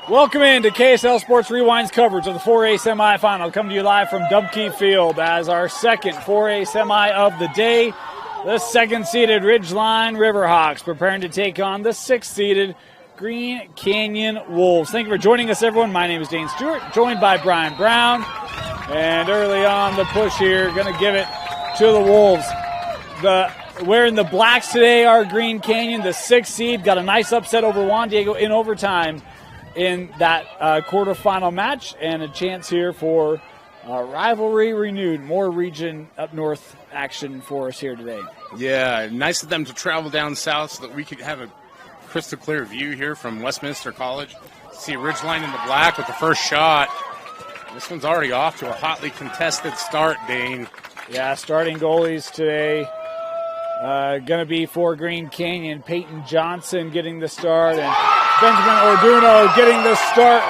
Welcome in to KSL Sports Rewind's coverage of the 4A semifinal. Coming to you live from Dubkey Field as our second 4A semi of the day. The second-seeded Ridgeline Riverhawks preparing to take on the sixth-seeded Green Canyon Wolves. Thank you for joining us, everyone. My name is Dane Stewart, joined by Brian Brown. And early on the push here, going to give it to the Wolves. Wearing the blacks today are Green Canyon, the sixth seed. Got a nice upset over Juan Diego in overtime in that quarterfinal match, and a chance here for rivalry renewed. More region up north action for us here today. Yeah, nice of them to travel down south so that we could have a crystal clear view here from Westminster College. See Ridgeline in the black with the first shot. This one's already off to a hotly contested start, Dane. Yeah, starting goalies today going to be for Green Canyon. Peyton Johnson getting the start, and Benjamin Orduno getting the start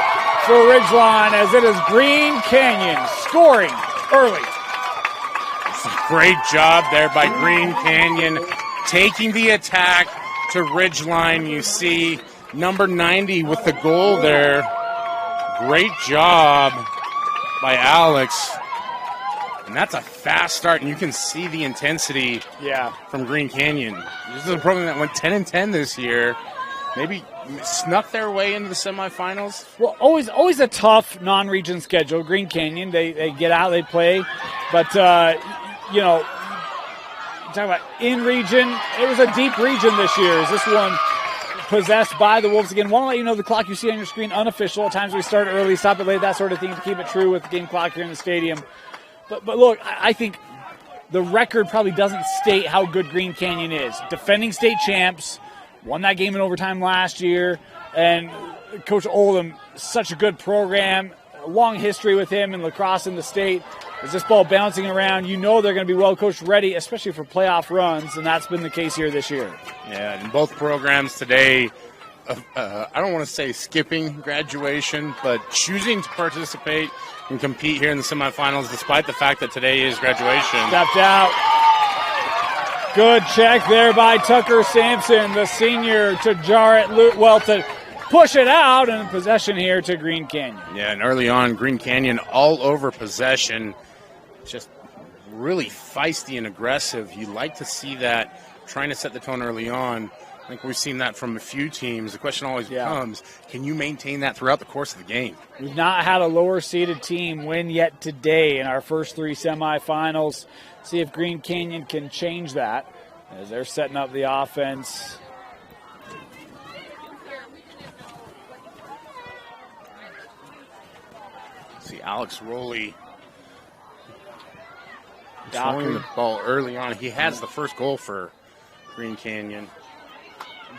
for Ridgeline, as it is Green Canyon scoring early. Great job there by Green Canyon, taking the attack to Ridgeline. You see number 90 with the goal there. Great job by Alex. And that's a fast start, and you can see the intensity from Green Canyon. This is a program that went 10-10 this year. Maybe snuck their way into the semifinals. Well, always a tough non-region schedule. Green Canyon, they get out, they play. But, you know, talking about in-region, it was a deep region this year. Is this one possessed by the Wolves again? Want to let you know the clock you see on your screen, unofficial. At times we start early, stop it late, that sort of thing to keep it true with the game clock here in the stadium. But look, I think the record probably doesn't state how good Green Canyon is. Defending state champs, won that game in overtime last year, and Coach Oldham, such a good program, a long history with him in lacrosse in the state. As this ball bouncing around, you know they're going to be well coached, ready, especially for playoff runs, and that's been the case here this year. Yeah, and both programs today, I don't want to say skipping graduation, but choosing to participate and compete here in the semifinals despite the fact that today is graduation. Stepped out. Good check there by Tucker Sampson, the senior, to jar it, to push it out, and possession here to Green Canyon. Yeah, and early on, Green Canyon all over possession. Just really feisty and aggressive. You like to see that, trying to set the tone early on. I think we've seen that from a few teams. The question always becomes, can you maintain that throughout the course of the game? We've not had a lower-seeded team win yet today in our first three semifinals. See if Green Canyon can change that as they're setting up the offense. See Alex Rowley throwing the ball early on. He has the first goal for Green Canyon.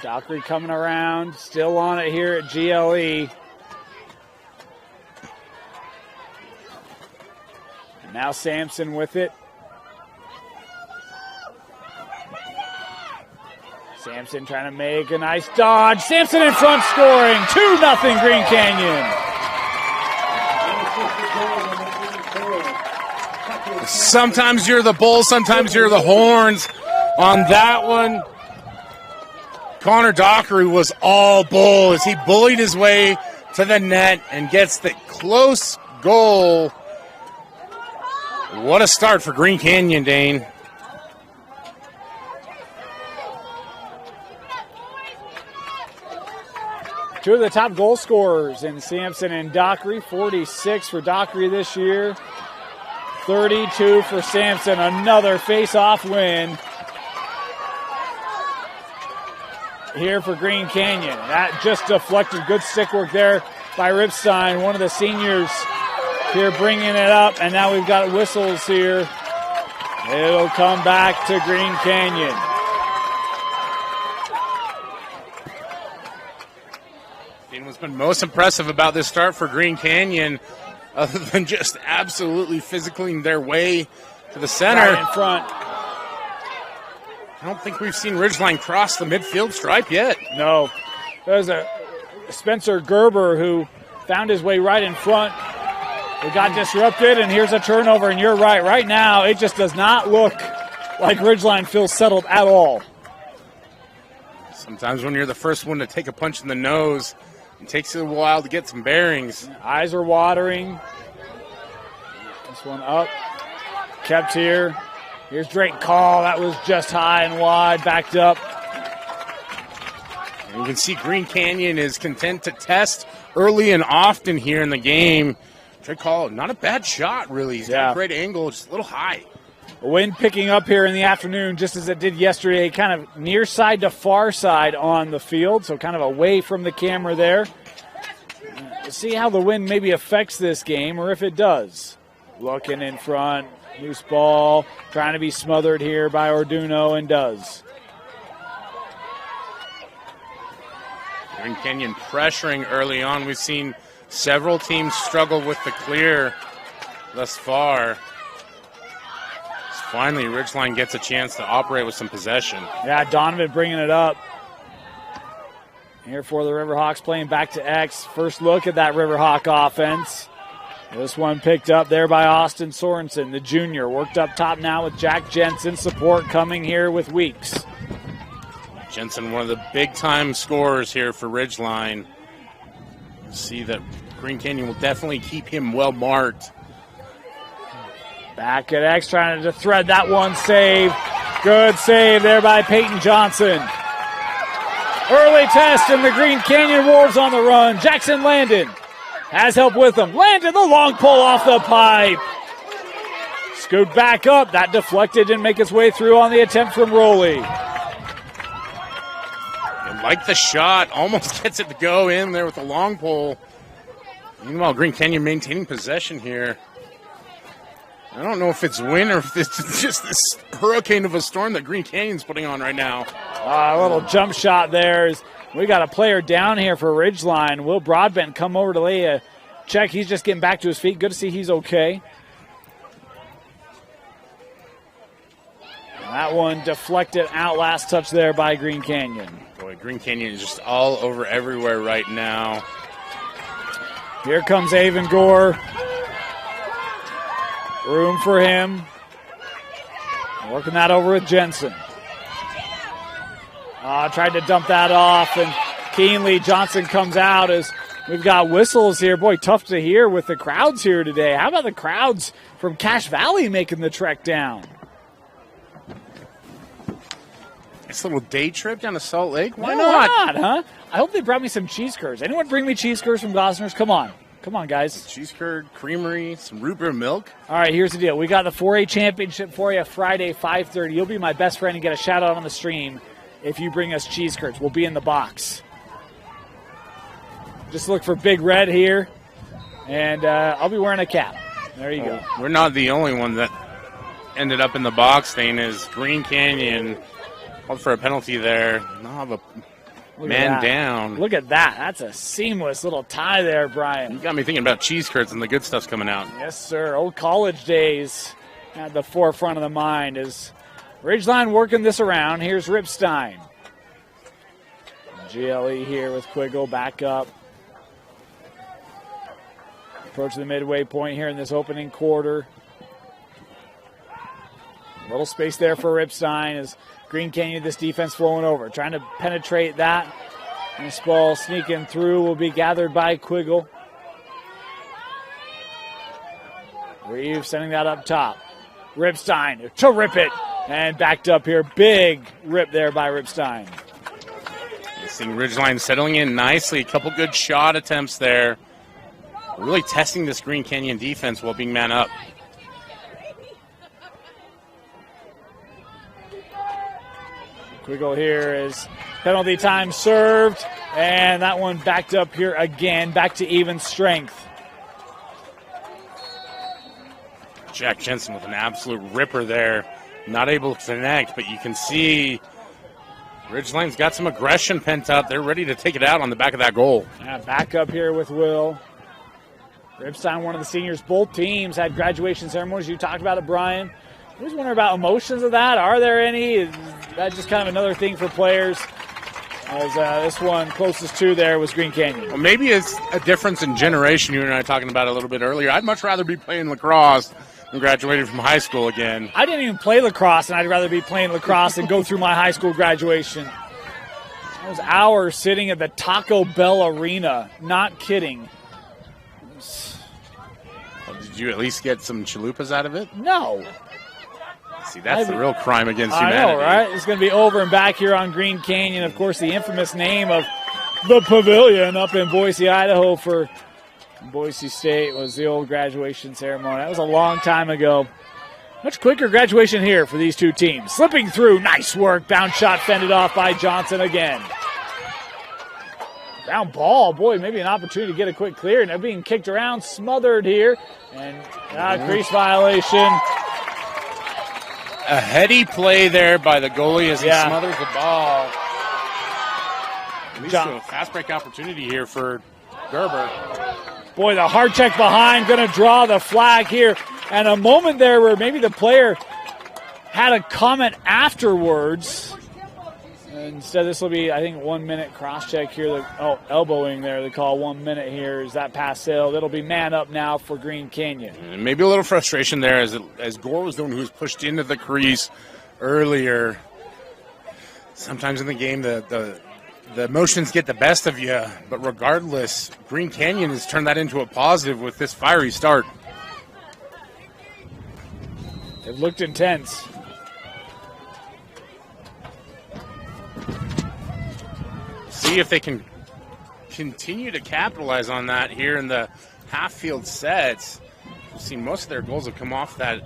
Dockery coming around, still on it here at GLE. And now Sampson with it. Sampson trying to make a nice dodge. Sampson in front scoring. 2-0 Green Canyon. Sometimes you're the bull, sometimes you're the horns. On that one, Connor Dockery was all bull as he bullied his way to the net and gets the close goal. What a start for Green Canyon, Dane. Two of the top goal scorers in Sampson and Dockery. 46 for Dockery this year. 32 for Sampson. Another face-off win here for Green Canyon. That just deflected. Good stick work there by Ripstein, one of the seniors here bringing it up. And now we've got whistles here. It'll come back to Green Canyon. And what's been most impressive about this start for Green Canyon, other than just absolutely physically their way to the center. Right in front. I don't think we've seen Ridgeline cross the midfield stripe yet. No. There's a Spencer Gerber who found his way right in front. It got disrupted, and here's a turnover, and you're right. Right now, it just does not look like Ridgeline feels settled at all. Sometimes when you're the first one to take a punch in the nose, It takes a while to get some bearings. Eyes are watering. This one up. Kept here. Here's Drake Call. That was just high and wide, backed up. And you can see Green Canyon is content to test early and often here in the game. Drake Call, not a bad shot, really. He's got a great angle, just a little high. Wind picking up here in the afternoon, just as it did yesterday, kind of near side to far side on the field, so kind of away from the camera there. We'll see how the wind maybe affects this game, or if it does. Looking in front, loose ball, trying to be smothered here by Orduno, and does. Green Canyon pressuring early on. We've seen several teams struggle with the clear thus far. Finally, Ridgeline gets a chance to operate with some possession. Yeah, Donovan bringing it up. Here for the Riverhawks, playing back to X. First look at that Riverhawk offense. This one picked up there by Austin Sorensen, the junior. Worked up top now with Jack Jensen. Support coming here with Weeks. Jensen, one of the big-time scorers here for Ridgeline. See that Green Canyon will definitely keep him well marked. Back at X, trying to thread that one save. Good save there by Peyton Johnson. Early test, and the Green Canyon Wolves on the run. Jackson Landon has help with them. Landon, the long pull off the pipe. Scoot back up. That deflected and make its way through on the attempt from Rowley. And like the shot, almost gets it to go in there with the long pull. Meanwhile, Green Canyon maintaining possession here. I don't know if it's wind or if it's just this hurricane of a storm that Green Canyon's putting on right now. A little jump shot there. We got a player down here for Ridgeline. Will Broadbent come over to lay a check. He's just getting back to his feet. Good to see he's okay. And that one deflected out, last touch there by Green Canyon. Boy, Green Canyon is just all over everywhere right now. Here comes Avon Gore. Room for him. Working that over with Jensen. Tried to dump that off, and Keenly Johnson comes out as we've got whistles here. Boy, tough to hear with the crowds here today. How about the crowds from Cache Valley making the trek down? This little day trip down to Salt Lake? Why Yeah, not? Why not, huh? I hope they brought me some cheese curds. Anyone bring me cheese curds from Gosner's? Come on. Come on, guys. Cheese curd, creamery, some root beer milk. All right, here's the deal. We got the 4A championship for you Friday, 5:30. You'll be my best friend and get a shout-out on the stream if you bring us cheese curds. We'll be in the box. Just look for Big Red here, and I'll be wearing a cap. There you go. We're not the only one that ended up in the box. Thing is Green Canyon called for a penalty there. Not have a man down. Look at that. That's a seamless little tie there, Brian. You got me thinking about cheese curds and the good stuff's coming out. Yes, sir. Old college days at the forefront of the mind is Ridgeline working this around. Here's Ripstein. GLE here with Quiggle back up. Approaching the midway point here in this opening quarter. A little space there for Ripstein as Green Canyon, this defense flowing over. Trying to penetrate that. And this ball sneaking through will be gathered by Quiggle. Reeves sending that up top. Ripstein to rip it. And backed up here. Big rip there by Ripstein. You see Ridgeline settling in nicely. A couple good shot attempts there. Really testing this Green Canyon defense while being man up. Quiggle here is penalty time served. And that one backed up here again. Back to even strength. Jack Jensen with an absolute ripper there. Not able to connect, but you can see Ridgeline's got some aggression pent up. They're ready to take it out on the back of that goal. Yeah, back up here with Will. Ripstein, one of the seniors. Both teams had graduation ceremonies. You talked about it, Brian. I was wondering about emotions of that. Are there any? Is that just kind of another thing for players? As this one closest to there was Green Canyon. Well, maybe it's a difference in generation. You and I talking about it a little bit earlier. I'd much rather be playing lacrosse than graduating from high school again. I didn't even play lacrosse, and I'd rather be playing lacrosse and go through my high school graduation. Those hours sitting at the Taco Bell Arena. Not kidding. Well, did you at least get some chalupas out of it? No. See, that's the real crime against humanity. I know, right? It's going to be over and back here on Green Canyon. Of course, the infamous name of the Pavilion up in Boise, Idaho for Boise State was the old graduation ceremony. That was a long time ago. Much quicker graduation here for these two teams. Slipping through. Nice work. Bounce shot fended off by Johnson again. Ground ball. Boy, maybe an opportunity to get a quick clear. And they're being kicked around, smothered here. And crease violation. A heady play there by the goalie as he smothers the ball. At least a fast break opportunity here for Gerber. Boy, the hard check behind, going to draw the flag here. And a moment there where maybe the player had a comment afterwards. Instead, this will be, I think, 1 minute cross check here. Elbowing there. They call 1 minute here. Is that pass sailed? It'll be man up now for Green Canyon. And maybe a little frustration there as Gore was the one who was pushed into the crease earlier. Sometimes in the game, the emotions get the best of you. But regardless, Green Canyon has turned that into a positive with this fiery start. It looked intense. See if they can continue to capitalize on that here in the half-field sets. We've seen most of their goals have come off that.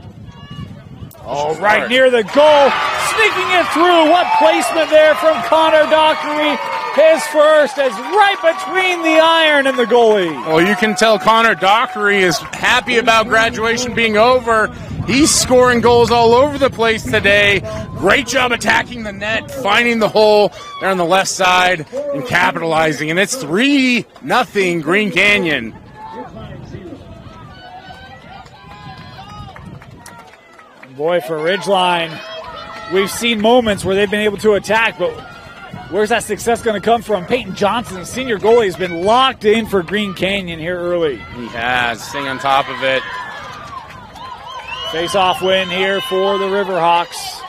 Oh, right near the goal. Sneaking it through. What placement there from Connor Dockery. His first is right between the iron and the goalie. Well, you can tell Connor Dockery is happy about graduation being over. He's scoring goals all over the place today. Great job attacking the net, finding the hole there on the left side and capitalizing. And it's 3-0 Green Canyon. Boy, for Ridgeline, we've seen moments where they've been able to attack, but where's that success going to come from? Peyton Johnson, senior goalie, has been locked in for Green Canyon here early. He has, staying on top of it. Face-off win here for the Riverhawks.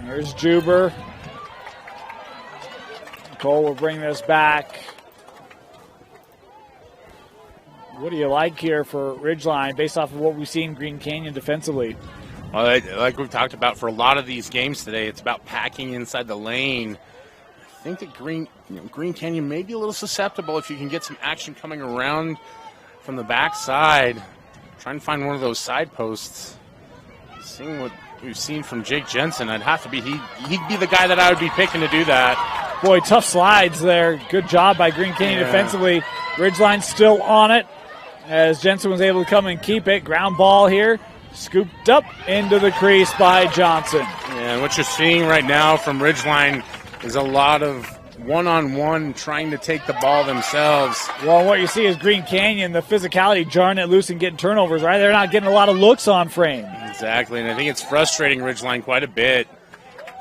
Here's Juber. Cole will bring this back. What do you like here for Ridgeline based off of what we've seen Green Canyon defensively? Well, like we've talked about for a lot of these games today, it's about packing inside the lane. I think that Green Canyon may be a little susceptible if you can get some action coming around from the backside. Trying to find one of those side posts. Seeing what we've seen from Jake Jensen, I'd have to be he'd be the guy that I would be picking to do that. Boy, tough slides there. Good job by Green Canyon defensively. Ridgeline still on it as Jensen was able to come and keep it. Ground ball here. Scooped up into the crease by Johnson. Yeah, and what you're seeing right now from Ridgeline is a lot of one-on-one trying to take the ball themselves. Well, what you see is Green Canyon, the physicality, jarring it loose and getting turnovers, right? They're not getting a lot of looks on frame. Exactly, and I think it's frustrating Ridgeline quite a bit.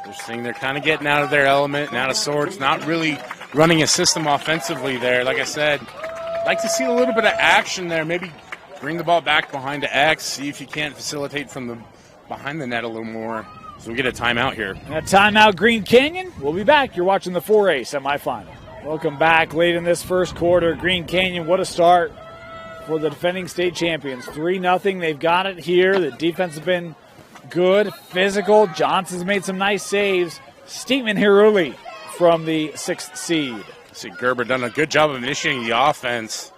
They're seeing they're kind of getting out of their element and out of sorts, not really running a system offensively there. Like I said, I'd like to see a little bit of action there. Maybe bring the ball back behind to X, see if you can't facilitate from the behind the net a little more. So we get a timeout here. And a timeout, Green Canyon. We'll be back. You're watching the 4A semifinal. Welcome back late in this first quarter. Green Canyon, what a start for the defending state champions. 3-0. They've got it here. The defense has been good, physical. Johnson's made some nice saves. Steetman here early from the 6th seed. See Gerber done a good job of initiating the offense.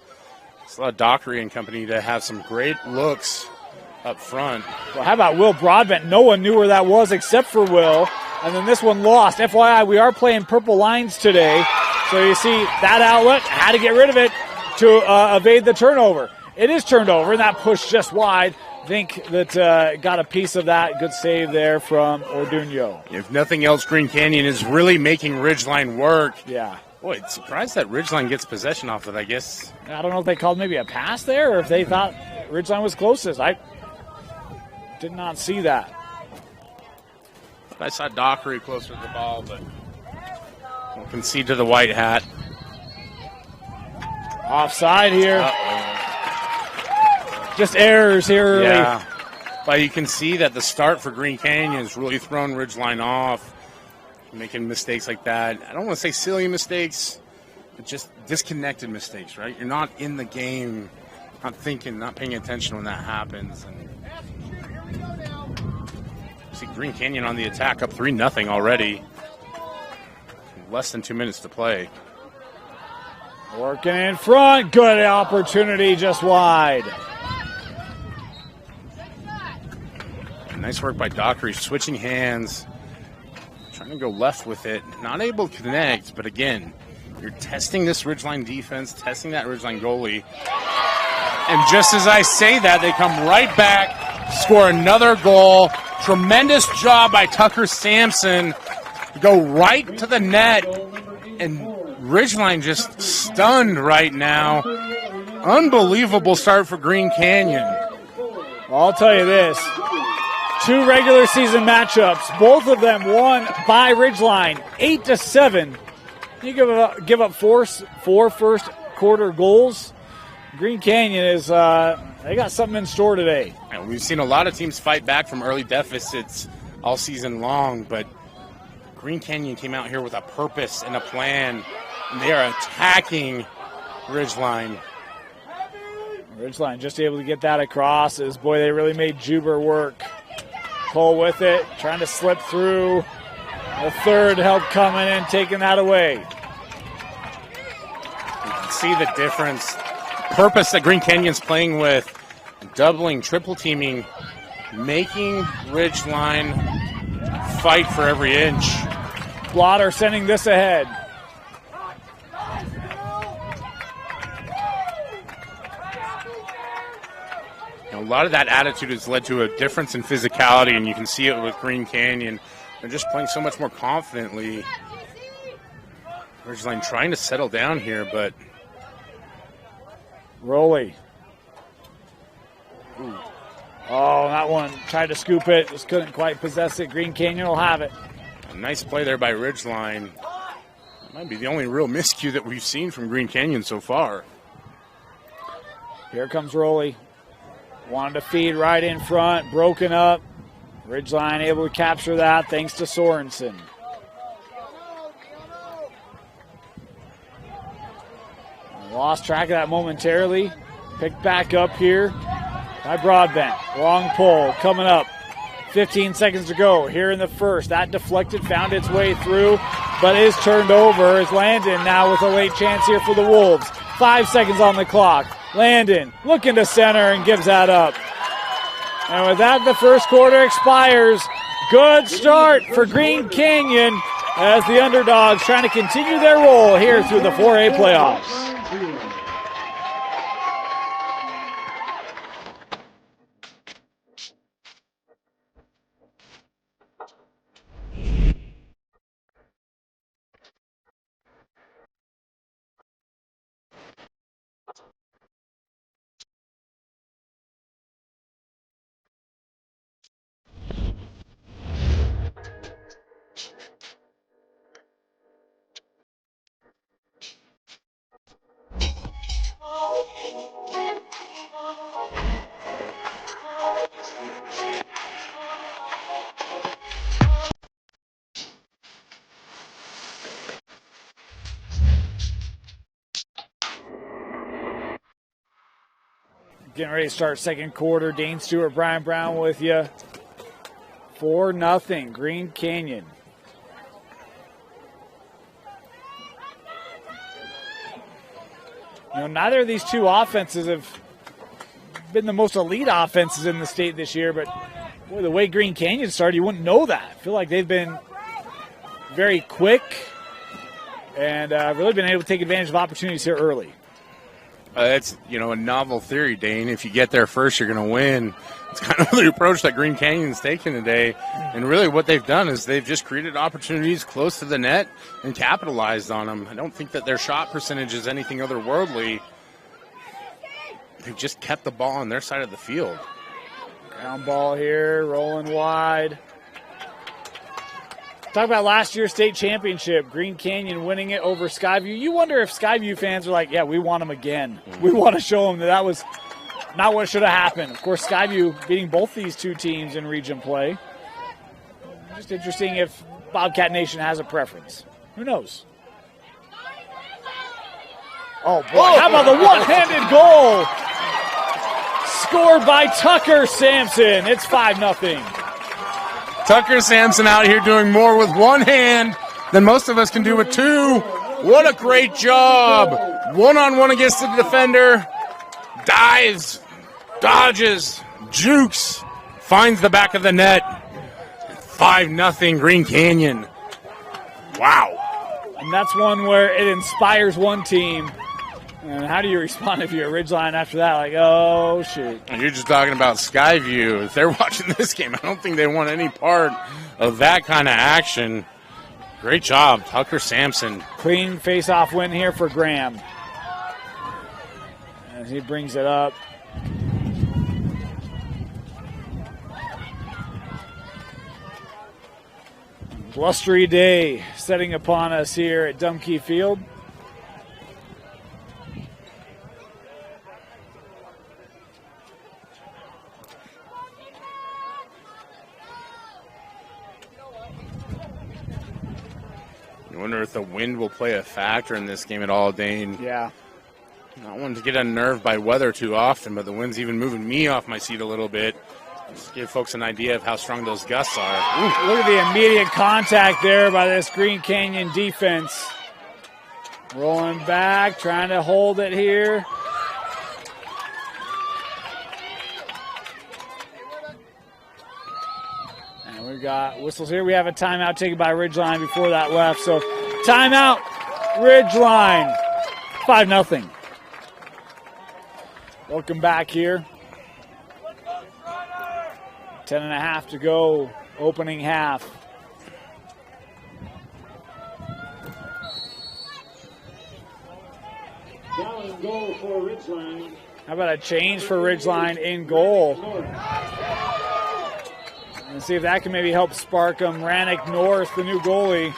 It's a lot of Dockery and company to have some great looks up front. Well, how about Will Broadbent? No one knew where that was except for Will. And then this one lost. FYI, we are playing purple lines today. So you see that outlet, had to get rid of it to evade the turnover. It is turned over, and that pushed just wide. I think that got a piece of that. Good save there from Orduño. If nothing else, Green Canyon is really making Ridgeline work. Yeah. Boy, it's surprised that Ridgeline gets possession off it, I guess. I don't know if they called maybe a pass there or if they thought Ridgeline was closest. I did not see that. I saw Dockery closer to the ball, but we'll concede to the white hat. Offside here. Uh-oh. Just errors here early. Yeah, but you can see that the start for Green Canyon has really thrown Ridgeline off. making mistakes like that. I don't want to say silly mistakes, but just disconnected mistakes, right? You're not in the game, not thinking, not paying attention when that happens. And see Green Canyon on the attack, up 3-0 already. Less than 2 minutes to play. Working in front, good opportunity, just wide. Nice work by Dockery, switching hands, trying to go left with it. Not able to connect, but again, you're testing this Ridgeline defense, testing that Ridgeline goalie. And just as I say that, they come right back, score another goal. Tremendous job by Tucker Sampson. Go right to the net, and Ridgeline just stunned right now. Unbelievable start for Green Canyon. Well, I'll tell you this. 2 regular season matchups, both of them won by Ridgeline, 8-7. You give up four first quarter goals. Green Canyon is they got something in store today. And we've seen a lot of teams fight back from early deficits all season long, but Green Canyon came out here with a purpose and a plan, and they are attacking Ridgeline. Ridgeline just able to get that across. Boy, they really made Juber work. Cole with it, trying to slip through. The third help coming in, taking that away. You can see the difference. Purpose that Green Canyon's playing with, doubling, triple teaming, making Ridgeline fight for every inch. Blotter sending this ahead. A lot of that attitude has led to a difference in physicality, and you can see it with Green Canyon. They're just playing so much more confidently. Ridgeline trying to settle down here, but Rowley. Ooh. Oh, that one tried to scoop it, just couldn't quite possess it. Green Canyon will have it. A nice play there by Ridgeline. Might be the only real miscue that we've seen from Green Canyon so far. Here comes Rowley. Wanted to feed right in front, broken up. Ridgeline able to capture that thanks to Sorensen. Lost track of that momentarily. Picked back up here by Broadbent. Long pull coming up. 15 seconds to go here in the first. That deflected, found its way through, but is turned over as Landon now with a late chance here for the Wolves. 5 seconds on the clock. Landon looking to center and gives that up. And with that, the first quarter expires. Good start for Green Canyon as the underdogs trying to continue their roll here through the 4A playoffs. Getting ready to start second quarter. Dane Stewart, Brian Brown with you. 4-0, Green Canyon. You know, neither of these two offenses have been the most elite offenses in the state this year, but boy, the way Green Canyon started, you wouldn't know that. I feel like they've been very quick and really been able to take advantage of opportunities here early. It's, a novel theory, Dane. If you get there first, you're going to win. It's kind of the approach that Green Canyon's taken today. And really what they've done is they've just created opportunities close to the net and capitalized on them. I don't think that their shot percentage is anything otherworldly. They've just kept the ball on their side of the field. Ground ball here, rolling wide. Talk about last year's state championship, Green Canyon winning it over Skyview. You wonder if Skyview fans are like, yeah, we want them again. We want to show them that was not what should have happened. Of course, Skyview beating both these two teams in region play. Just interesting if Bobcat Nation has a preference. Who knows? Oh, boy. How about the one-handed goal? Scored by Tucker Sampson. It's 5-0. Tucker Sampson out here doing more with one hand than most of us can do with two. What a great job. One-on-one against the defender. Dives, dodges, jukes, finds the back of the net. 5-0 Green Canyon. Wow. And that's one where it inspires one team. And how do you respond if you're a Ridgeline after that? Like, oh, shoot. And you're just talking about Skyview. If they're watching this game, I don't think they want any part of that kind of action. Great job, Tucker Sampson. Clean face-off win here for Graham. As he brings it up. Blustery day setting upon us here at Dumke Field. I wonder if the wind will play a factor in this game at all, Dane. Yeah. Not one to get unnerved by weather too often, but the wind's even moving me off my seat a little bit. Just give folks an idea of how strong those gusts are. Ooh, look at the immediate contact there by this Green Canyon defense. Rolling back, trying to hold it here. And we've got whistles here. We have a timeout taken by Ridgeline before that left. So timeout, Ridgeline, 5-0. Welcome back here. 10.5 to go, opening half. Down and goal for Ridgeline. How about a change for Ridgeline in goal? And see if that can maybe help spark them. Rannick North, the new goalie.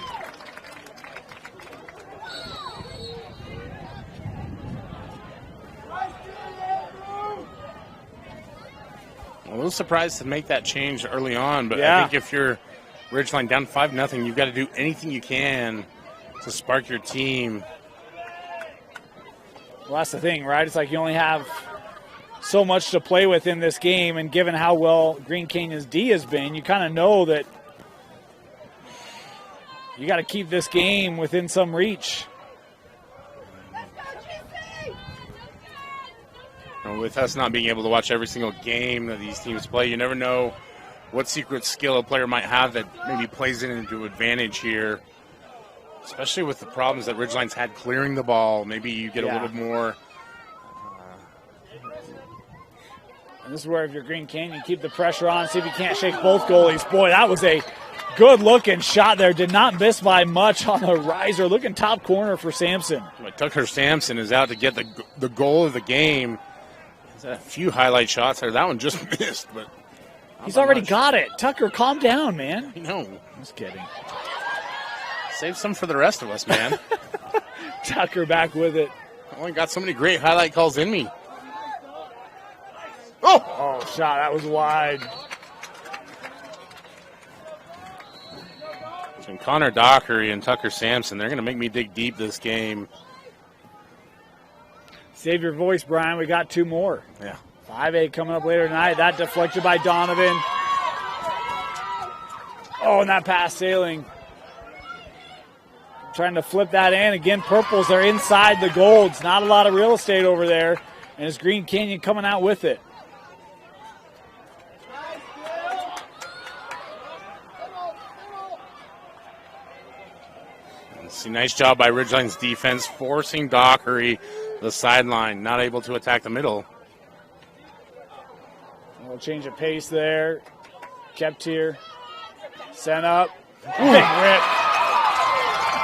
A little surprised to make that change early on, but yeah. I think if you're Ridgeline down 5-0, you've got to do anything you can to spark your team. Well, that's the thing, right? It's like you only have so much to play with in this game, and given how well Green Canyon's D has been, you kind of know that you got to keep this game within some reach. And with us not being able to watch every single game that these teams play, you never know what secret skill a player might have that maybe plays into advantage here, especially with the problems that Ridgeline's had clearing the ball. Maybe you get a little more. And this is where if you're Green Canyon, keep the pressure on, see if you can't shake both goalies. Boy, that was a good-looking shot there. Did not miss by much on the riser. Looking top corner for Sampson. Tucker Sampson is out to get the goal of the game. A few highlight shots there. That one just missed, but he's already got it. Tucker, calm down, man. I know. Just kidding. Save some for the rest of us, man. Tucker back with it. I only got so many great highlight calls in me. Oh, shot. That was wide. And Connor Dockery and Tucker Sampson, they're going to make me dig deep this game. Save your voice, Brian. We got two more. Yeah. 5A coming up later tonight. That deflected by Donovan. Oh, and that pass sailing. Trying to flip that in. Again, purples are inside the golds. Not a lot of real estate over there. And it's Green Canyon coming out with it. See, nice job by Ridgeline's defense, forcing Dockery the sideline, not able to attack the middle. A little change of pace there. Kept here. Sent up. Big rip.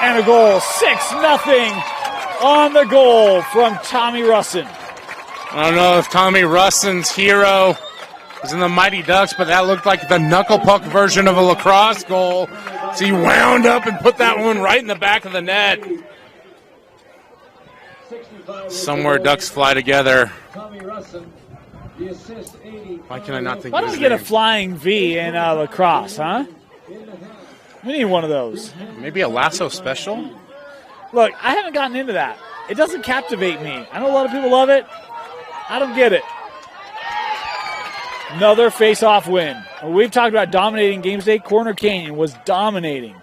And a goal. 6-0 on the goal from Tommy Russin. I don't know if Tommy Russin's hero is in the Mighty Ducks, but that looked like the knuckle puck version of a lacrosse goal. So he wound up and put that one right in the back of the net. Somewhere Ducks fly together. Why can I not think Why of don't his we get a name? flying V in lacrosse, huh? We need one of those. Maybe a lasso special? Look, I haven't gotten into that. It doesn't captivate me. I know a lot of people love it. I don't get it. Another face-off win. We've talked about dominating games today. Corner Canyon was dominating.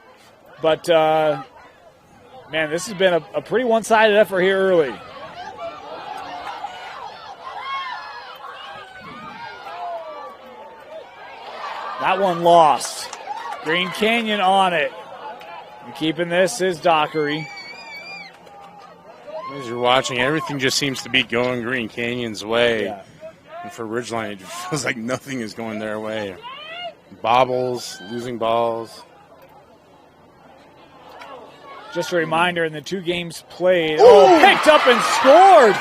But, man, this has been a pretty one-sided effort here early. That one lost. Green Canyon on it. And keeping this is Dockery. As you're watching, everything just seems to be going Green Canyon's way. Yeah. And for Ridgeline, it feels like nothing is going their way. Bobbles, losing balls. Just a reminder, in the 2 games played, picked up and scored.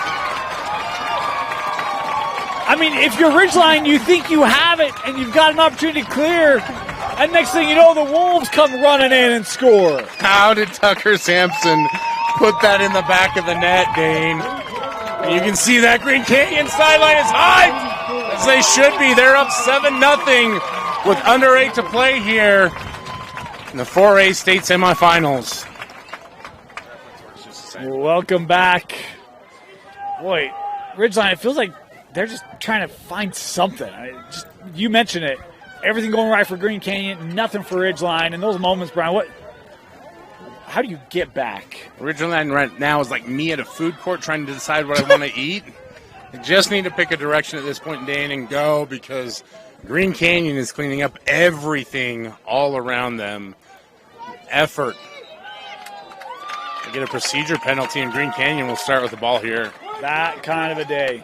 I mean, if you're Ridgeline, you think you have it and you've got an opportunity to clear. And next thing you know, the Wolves come running in and score. How did Tucker Sampson put that in the back of the net, Dane? And you can see that Green Canyon sideline is high, as they should be. They're up 7-0 with under 8 to play here in the 4A state semifinals. Welcome back. Boy, Ridgeline, it feels like they're just trying to find something. You mentioned it. Everything going right for Green Canyon, nothing for Ridgeline. In those moments, Brian, how do you get back? Ridgeline right now is like me at a food court trying to decide what I want to eat. I just need to pick a direction at this point, Dane, and go, because Green Canyon is cleaning up everything all around them. Effort. They get a procedure penalty, and Green Canyon will start with the ball here. That kind of a day.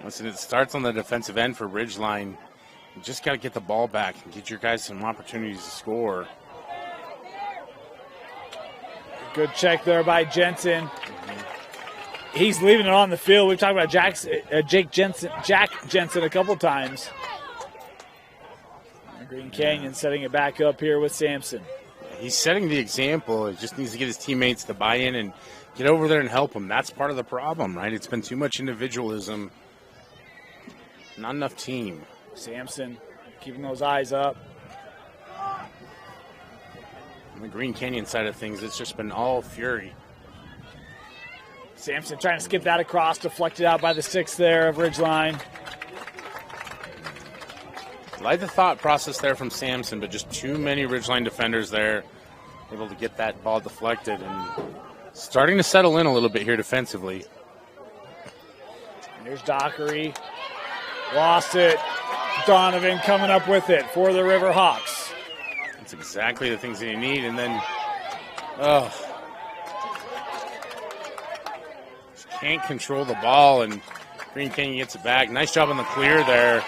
Listen, it starts on the defensive end for Ridgeline. You just got to get the ball back and get your guys some opportunities to score. Good check there by Jensen. He's leaving it on the field. We've talked about Jack Jensen a couple times. Green Canyon setting it back up here with Sampson. He's setting the example. He just needs to get his teammates to buy in and get over there and help him. That's part of the problem, right? It's been too much individualism. Not enough team. Sampson keeping those eyes up. On the Green Canyon side of things, it's just been all fury. Sampson trying to skip that across, deflected out by the 6 there of Ridgeline. Like the thought process there from Sampson, but just too many Ridgeline defenders there, able to get that ball deflected and starting to settle in a little bit here defensively. Here's Dockery. Lost it. Donovan coming up with it for the Riverhawks. That's exactly the things that you need. And then, just can't control the ball, and Green Canyon gets it back. Nice job on the clear there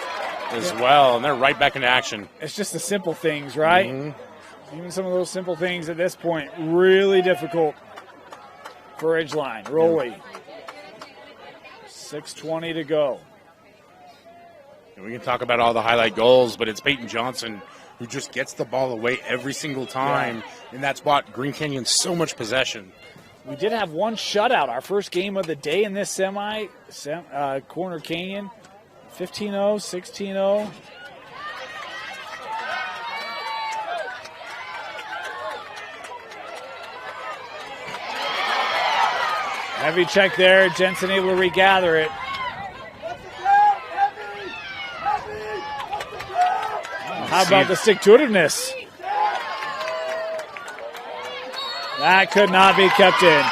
as well, and they're right back into action. It's just the simple things, right? Mm-hmm. Even some of those simple things at this point, really difficult for Ridgeline. Rolly. 6:20 to go. And we can talk about all the highlight goals, but it's Peyton Johnson who just gets the ball away every single time, and that's bought Green Canyon so much possession. We did have one shutout, our first game of the day in this Corner Canyon. 15-0, 16-0. Heavy check there. Jensen able to regather it. How about the stick-to-itiveness? That could not be kept in.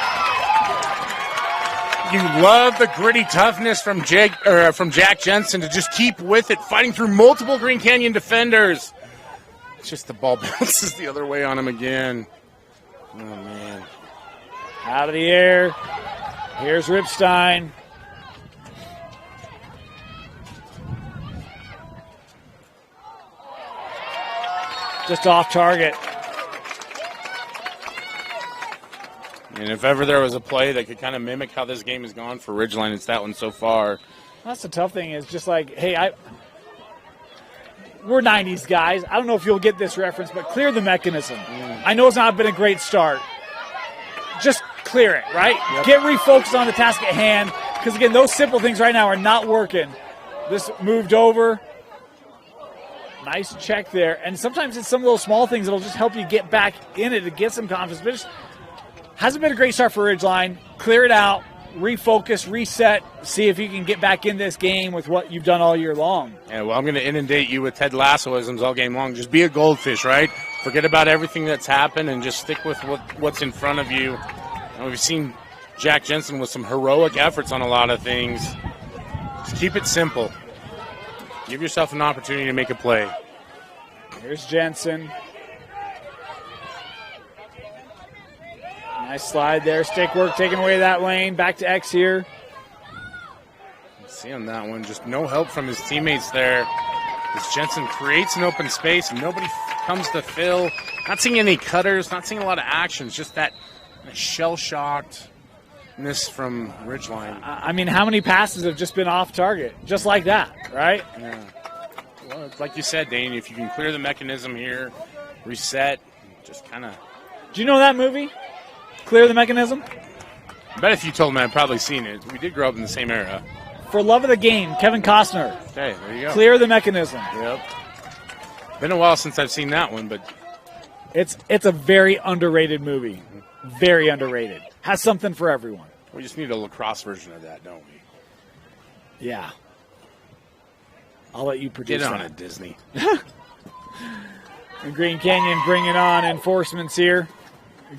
You love the gritty toughness from Jack Jensen to just keep with it, fighting through multiple Green Canyon defenders. It's just the ball bounces the other way on him again. Oh, man. Out of the air. Here's Ripstein. Just off target. And if ever there was a play that could kind of mimic how this game has gone for Ridgeline, it's that one so far. That's the tough thing is just like, hey, we're 90s guys. I don't know if you'll get this reference, but clear the mechanism. I know it's not been a great start. Just clear it, right? Yep. Get refocused on the task at hand because, again, those simple things right now are not working. This moved over. Nice check there. And sometimes it's some of those small things that'll just help you get back in it to get some confidence. But it hasn't been a great start for Ridgeline. Clear it out, refocus, reset, see if you can get back in this game with what you've done all year long. Yeah, well, I'm going to inundate you with Ted Lassoisms all game long. Just be a goldfish, right? Forget about everything that's happened and just stick with what's in front of you. And we've seen Jack Jensen with some heroic efforts on a lot of things. Just keep it simple. Give yourself an opportunity to make a play. Here's Jensen. Nice slide there. Stick work taking away that lane. Back to X here. See on that one, just no help from his teammates there. As Jensen creates an open space and nobody comes to fill. Not seeing any cutters, not seeing a lot of actions, just that shell-shockedness from Ridgeline. I mean, how many passes have just been off target? Just like that, right? Yeah. Well, it's like you said, Dane, if you can clear the mechanism here, reset, just kind of... Do you know that movie? Clear the Mechanism? I bet if you told me, I'd probably seen it. We did grow up in the same era. For Love of the Game, Kevin Costner. Okay, there you go. Clear the Mechanism. Yep. Been a while since I've seen that one, but... It's a very underrated movie. Very underrated. Has something for everyone. We just need a lacrosse version of that, don't we? Yeah. I'll let you produce Get on that. it, Disney. And Green Canyon bringing on enforcements here.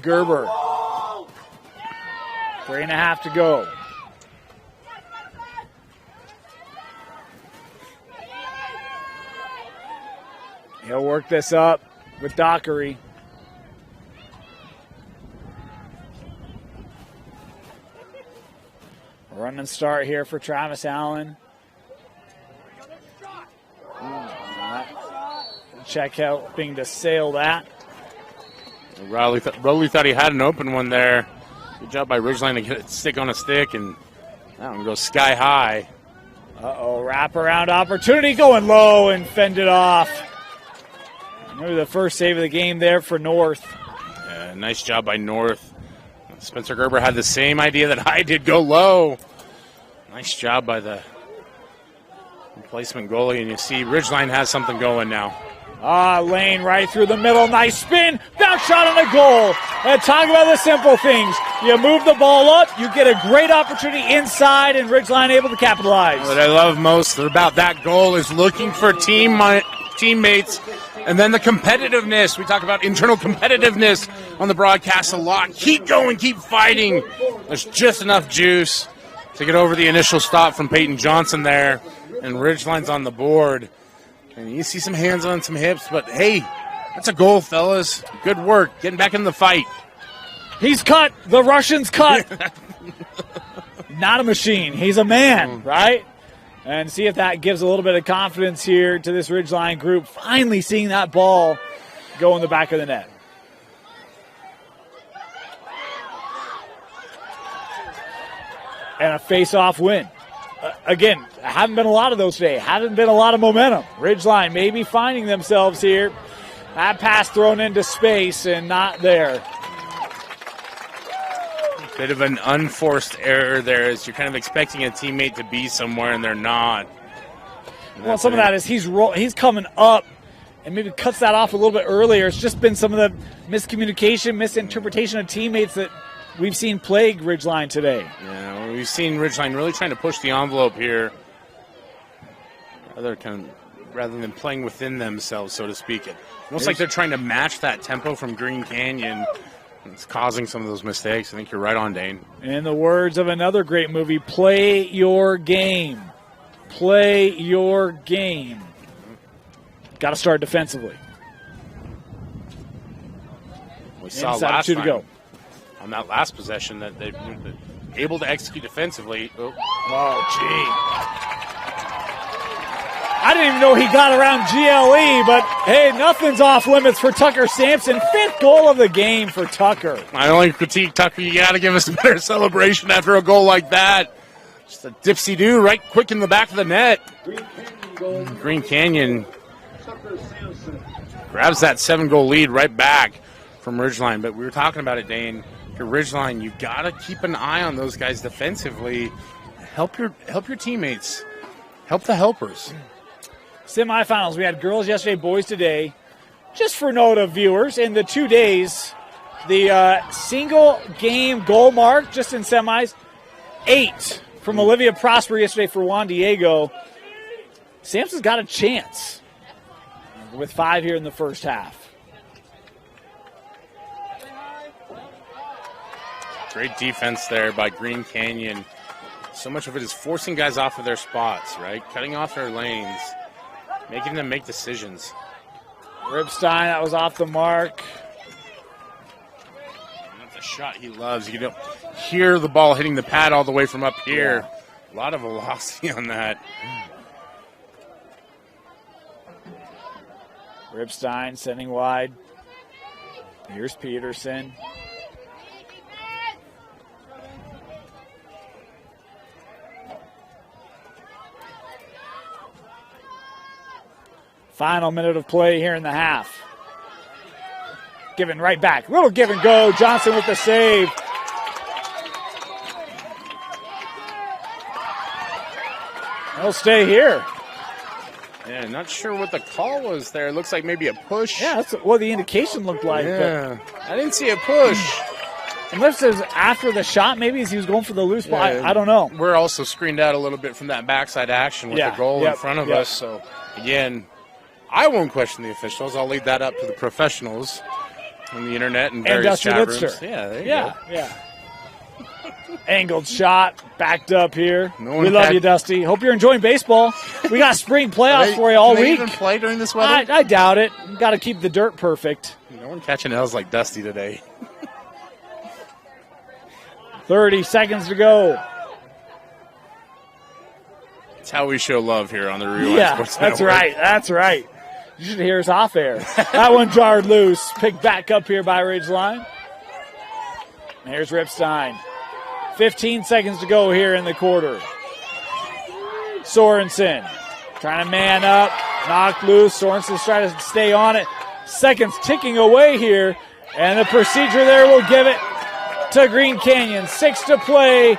Gerber. 3.5 to go. He'll work this up with Dockery. Run and start here for Travis Allen. Check helping to sail that. Rowley thought he had an open one there. Good job by Ridgeline to get it stick on a stick, and that one goes sky high. Uh-oh, wraparound opportunity going low and fended off. Maybe the first save of the game there for North. Yeah, nice job by North. Spencer Gerber had the same idea that I did, go low. Nice job by the replacement goalie, and you see Ridgeline has something going now. Lane right through the middle. Nice spin. Bounce shot on the goal. And talk about the simple things. You move the ball up, you get a great opportunity inside, and Ridgeline able to capitalize. What I love most about that goal is looking for teammates, and then the competitiveness. We talk about internal competitiveness on the broadcast a lot. Keep going, keep fighting. There's just enough juice to get over the initial stop from Peyton Johnson there, and Ridgeline's on the board. And you see some hands on some hips, but hey, that's a goal, fellas. Good work, getting back in the fight. He's cut. The Russian's cut. Not a machine. He's a man, right? And see if that gives a little bit of confidence here to this Ridgeline group. Finally seeing that ball go in the back of the net. And a face-off win. Again, haven't been a lot of those today. Haven't been a lot of momentum. Ridgeline maybe finding themselves here. That pass thrown into space and not there. Bit of an unforced error there as you're kind of expecting a teammate to be somewhere and they're not. Well, some of that is he's coming up and maybe cuts that off a little bit earlier. It's just been some of the miscommunication, misinterpretation of teammates that we've seen plague Ridgeline today. Yeah, we've seen Ridgeline really trying to push the envelope here, rather than playing within themselves, so to speak. Almost like they're trying to match that tempo from Green Canyon. It's causing some of those mistakes. I think you're right on, Dane. In the words of another great movie, play your game. Play your game. Got to start defensively. We saw Inside last 2 time to go. On that last possession that they've been able to execute defensively. Oh, gee. I didn't even know he got around GLE, but hey, nothing's off limits for Tucker Sampson. 5th goal of the game for Tucker. I only critique Tucker. You got to give us a better celebration after a goal like that. Just a dipsy-do right quick in the back of the net. Green Canyon grabs that 7-goal lead right back from Ridgeline. But we were talking about it, Dane. Your Ridgeline, you got to keep an eye on those guys defensively. Help your teammates. Help the helpers. Semifinals. We had girls yesterday, boys today. Just for note of viewers, in the 2 days, the single game goal mark just in semis, 8 from Olivia Prosper yesterday for Juan Diego. Sampson's got a chance with 5 here in the first half. Great defense there by Green Canyon. So much of it is forcing guys off of their spots, right? Cutting off their lanes, making them make decisions. Ripstein, that was off the mark. That's a shot he loves. You can hear the ball hitting the pad all the way from up here. A lot of velocity on that. Ripstein sending wide. Here's Peterson. Final minute of play here in the half. Giving right back. Little give and go. Johnson with the save. He'll stay here. Yeah, not sure what the call was there. It looks like maybe a push. Yeah, that's what the indication looked like. Yeah, I didn't see a push. Unless it was after the shot, maybe as he was going for the loose ball. I don't know. We're also screened out a little bit from that backside action with the goal in front of us. So, again, I won't question the officials. I'll leave that up to the professionals on the internet and various chat rooms. Yeah, there you go. Yeah. Angled shot, backed up here. We love you, Dusty. Hope you're enjoying baseball. We got spring playoffs for you all week. Can they even play during this weather? I doubt it. Got to keep the dirt perfect. No one catching L's like Dusty today. 30 seconds to go. That's how we show love here on the Rewind Sports Network. That's right. You should hear us off air. That one jarred loose. Picked back up here by Ridgeline. Here's Ripstein. 15 seconds to go here in the quarter. Sorensen trying to man up. Knocked loose. Sorensen's trying to stay on it. Seconds ticking away here. And the procedure there will give it to Green Canyon. 6 to play.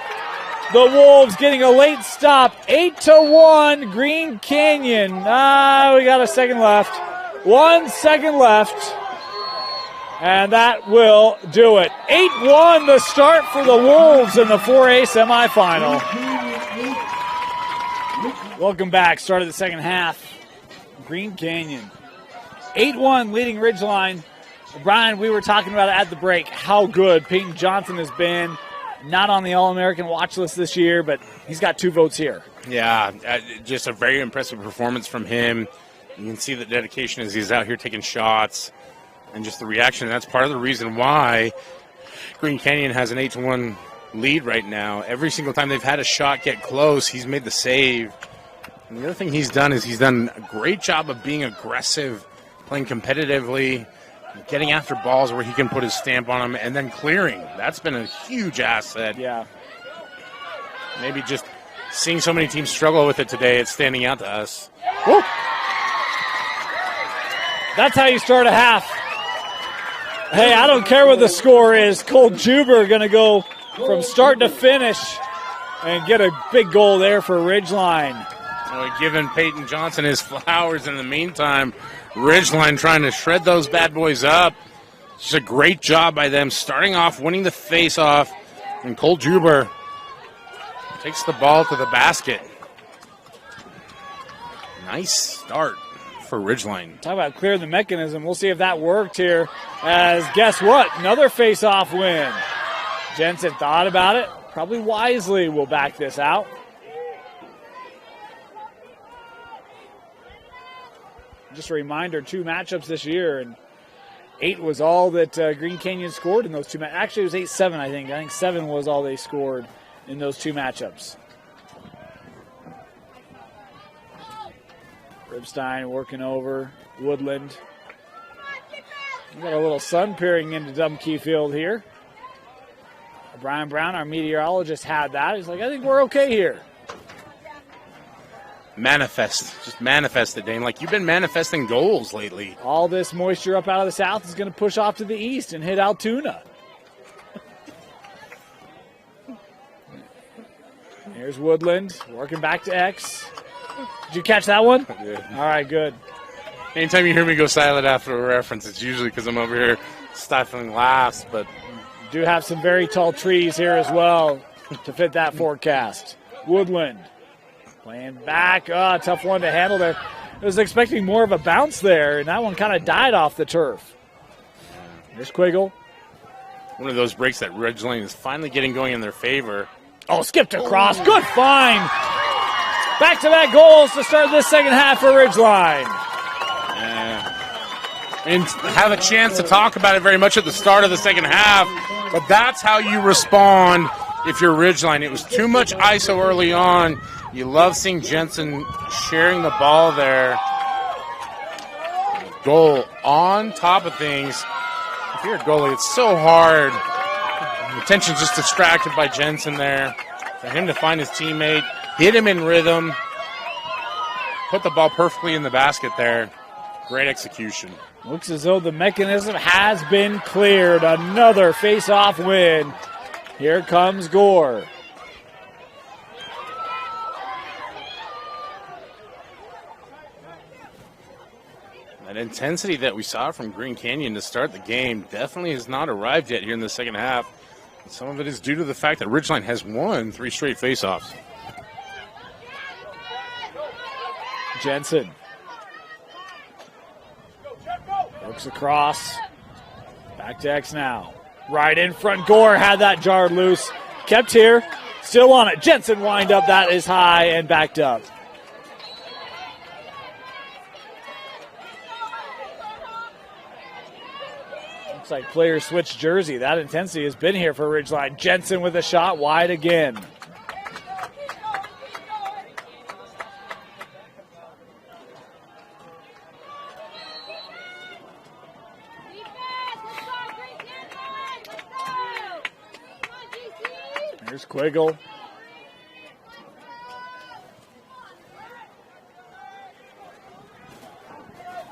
The Wolves getting a late stop. 8-1 Green Canyon. We got a second left. 1 second left. And that will do it. 8-1 the start for the Wolves in the 4A semifinal. Welcome back. Start of the second half. Green Canyon. 8-1 leading Ridgeline. Brian, we were talking about it at the break, how good Peyton Johnson has been. Not on the All-American watch list this year, but he's got 2 votes here. Yeah, just a very impressive performance from him. You can see the dedication as he's out here taking shots and just the reaction. That's part of the reason why Green Canyon has an 8-1 lead right now. Every single time they've had a shot get close, he's made the save. And the other thing he's done is he's done a great job of being aggressive, playing competitively, getting after balls where he can put his stamp on them, and then clearing. That's been a huge asset. Yeah. Maybe just seeing so many teams struggle with it today, it's standing out to us. Woo. That's how you start a half. Hey, I don't care what the score is. Cole Juber going to go from start to finish and get a big goal there for Ridgeline. Giving Peyton Johnson his flowers in the meantime. Ridgeline trying to shred those bad boys up. It's a great job by them, starting off, winning the face-off. And Cole Juber takes the ball to the basket. Nice start for Ridgeline. Talk about clear the mechanism. We'll see if that worked here. As guess what? Another face-off win. Jensen thought about it. Probably wisely will back this out. Just a reminder, 2 matchups this year, and 8 was all that Green Canyon scored in those 2 matchups. Actually, it was 8-7, I think. I think 7 was all they scored in those 2 matchups. Ripstein working over Woodland. We got a little sun peering into Dumkey Field here. Brian Brown, our meteorologist, had that. He's like, I think we're okay here. Just manifest it, Dane. Like you've been manifesting goals lately. All this moisture up out of the south is going to push off to the east and hit Altoona. Here's Woodland working back to X. Did you catch that one? Yeah. All right, good. Anytime you hear me go silent after a reference, it's usually because I'm over here stifling laughs. But Do have some very tall trees here as well to fit that forecast. Woodland playing back. Tough one to handle there. I was expecting more of a bounce there, and that one kind of died off the turf. Here's Quiggle. one of those breaks that Ridgeline is finally getting going in their favor. Oh, skipped across. Good find. Back-to-back goals to start this second half for Ridgeline. And have a chance to talk about it very much at the start of the second half, but that's how you respond if you're Ridgeline. It was too much ISO early on. You love seeing Jensen sharing the ball there. Goal on top of things. If you're a goalie, it's so hard. The attention's just distracted by Jensen there. For him to find his teammate, hit him in rhythm, put the ball perfectly in the basket there. Great execution. Looks as though the mechanism has been cleared. Another face-off win. Here comes Gore. That intensity that we saw from Green Canyon to start the game definitely has not arrived yet here in the second half. Some of it is due to the fact that Ridgeline has won 3 straight faceoffs. Jensen. Looks across. Back to X now. Right in front. Gore had that jarred loose. Kept here. Still on it. Jensen wind up. That is high and backed up. Looks like players switch jersey. That intensity has been here for Ridgeline. Jensen with a shot wide again. Here's Quiggle.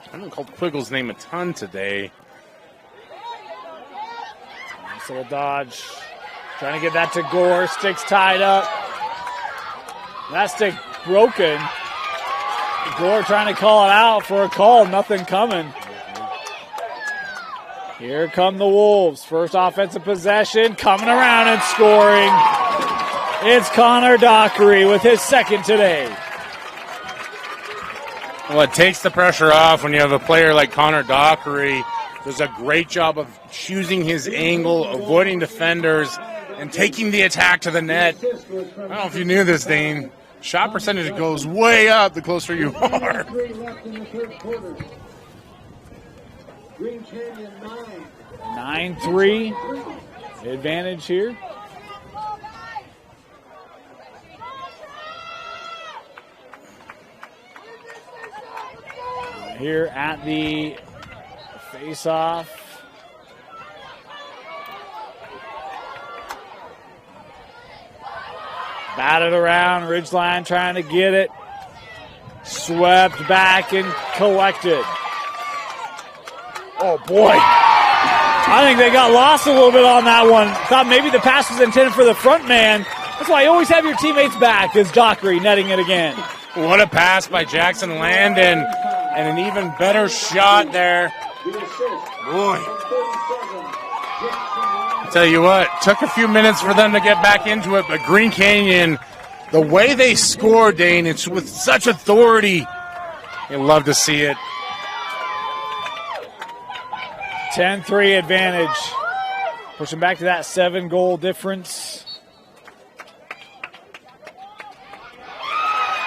I haven't called Quiggle's name a ton today. Nice little dodge. Trying to get that to Gore. Stick's tied up. That stick broken. Gore trying to call it out for a call. Nothing coming. Here come the Wolves. First offensive possession. Coming around and scoring. It's Connor Dockery with his second today. Well, it takes the pressure off when you have a player like Connor Dockery. Does a great job of choosing his angle, avoiding defenders, and taking the attack to the net. I don't know if you knew this, Dane. Shot percentage goes way up the closer you are. Green Canyon 9-3 advantage here. Here at the face-off. Batted around, Ridgeline trying to get it. Swept back and collected. Oh, boy. I think they got lost a little bit on that one. Thought maybe the pass was intended for the front man. That's why you always have your teammates back, is Dockery netting it again. What a pass by Jackson Landon, and an even better shot there. Boy. I tell you what, took a few minutes for them to get back into it, but Green Canyon, the way they scored, Dane, it's with such authority. You love to see it. 10-3 advantage. Pushing back to that 7-goal difference.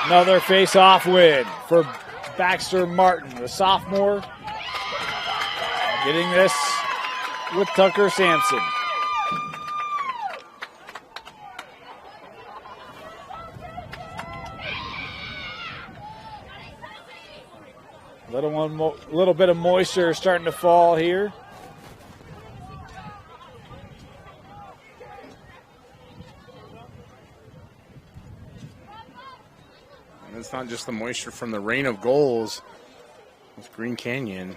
Another face-off win for Baxter Martin, the sophomore. Getting this with Tucker Sampson. Little bit of moisture starting to fall here. And it's not just the moisture from the rain of goals with Green Canyon.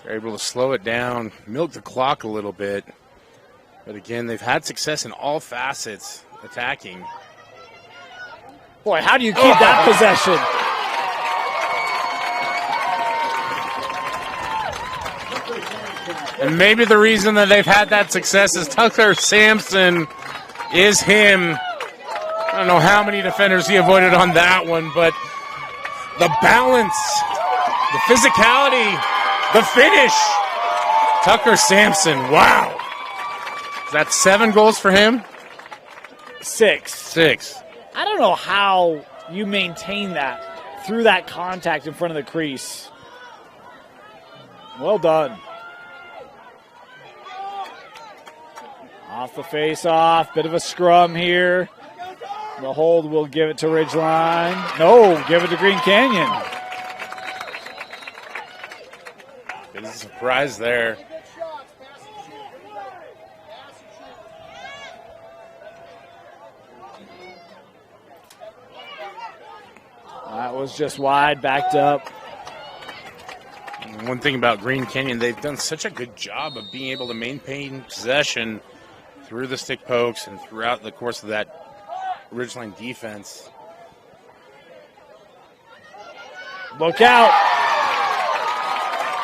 They're able to slow it down, milk the clock a little bit. But again, they've had success in all facets attacking. Boy, how do you keep that possession? And maybe the reason that they've had that success is Tucker Sampson is him. I don't know how many defenders he avoided on that one, but the balance, the physicality, the finish. Tucker Sampson, wow. Is that 7 goals for him? 6. I don't know how you maintain that through that contact in front of the crease. Well done. Off the face-off, bit of a scrum here. The hold will give it to Ridgeline. No, give it to Green Canyon. Bit of a surprise there. That was just wide, backed up. One thing about Green Canyon, they've done such a good job of being able to maintain possession through the stick pokes and throughout the course of that Ridgeline defense. Look out.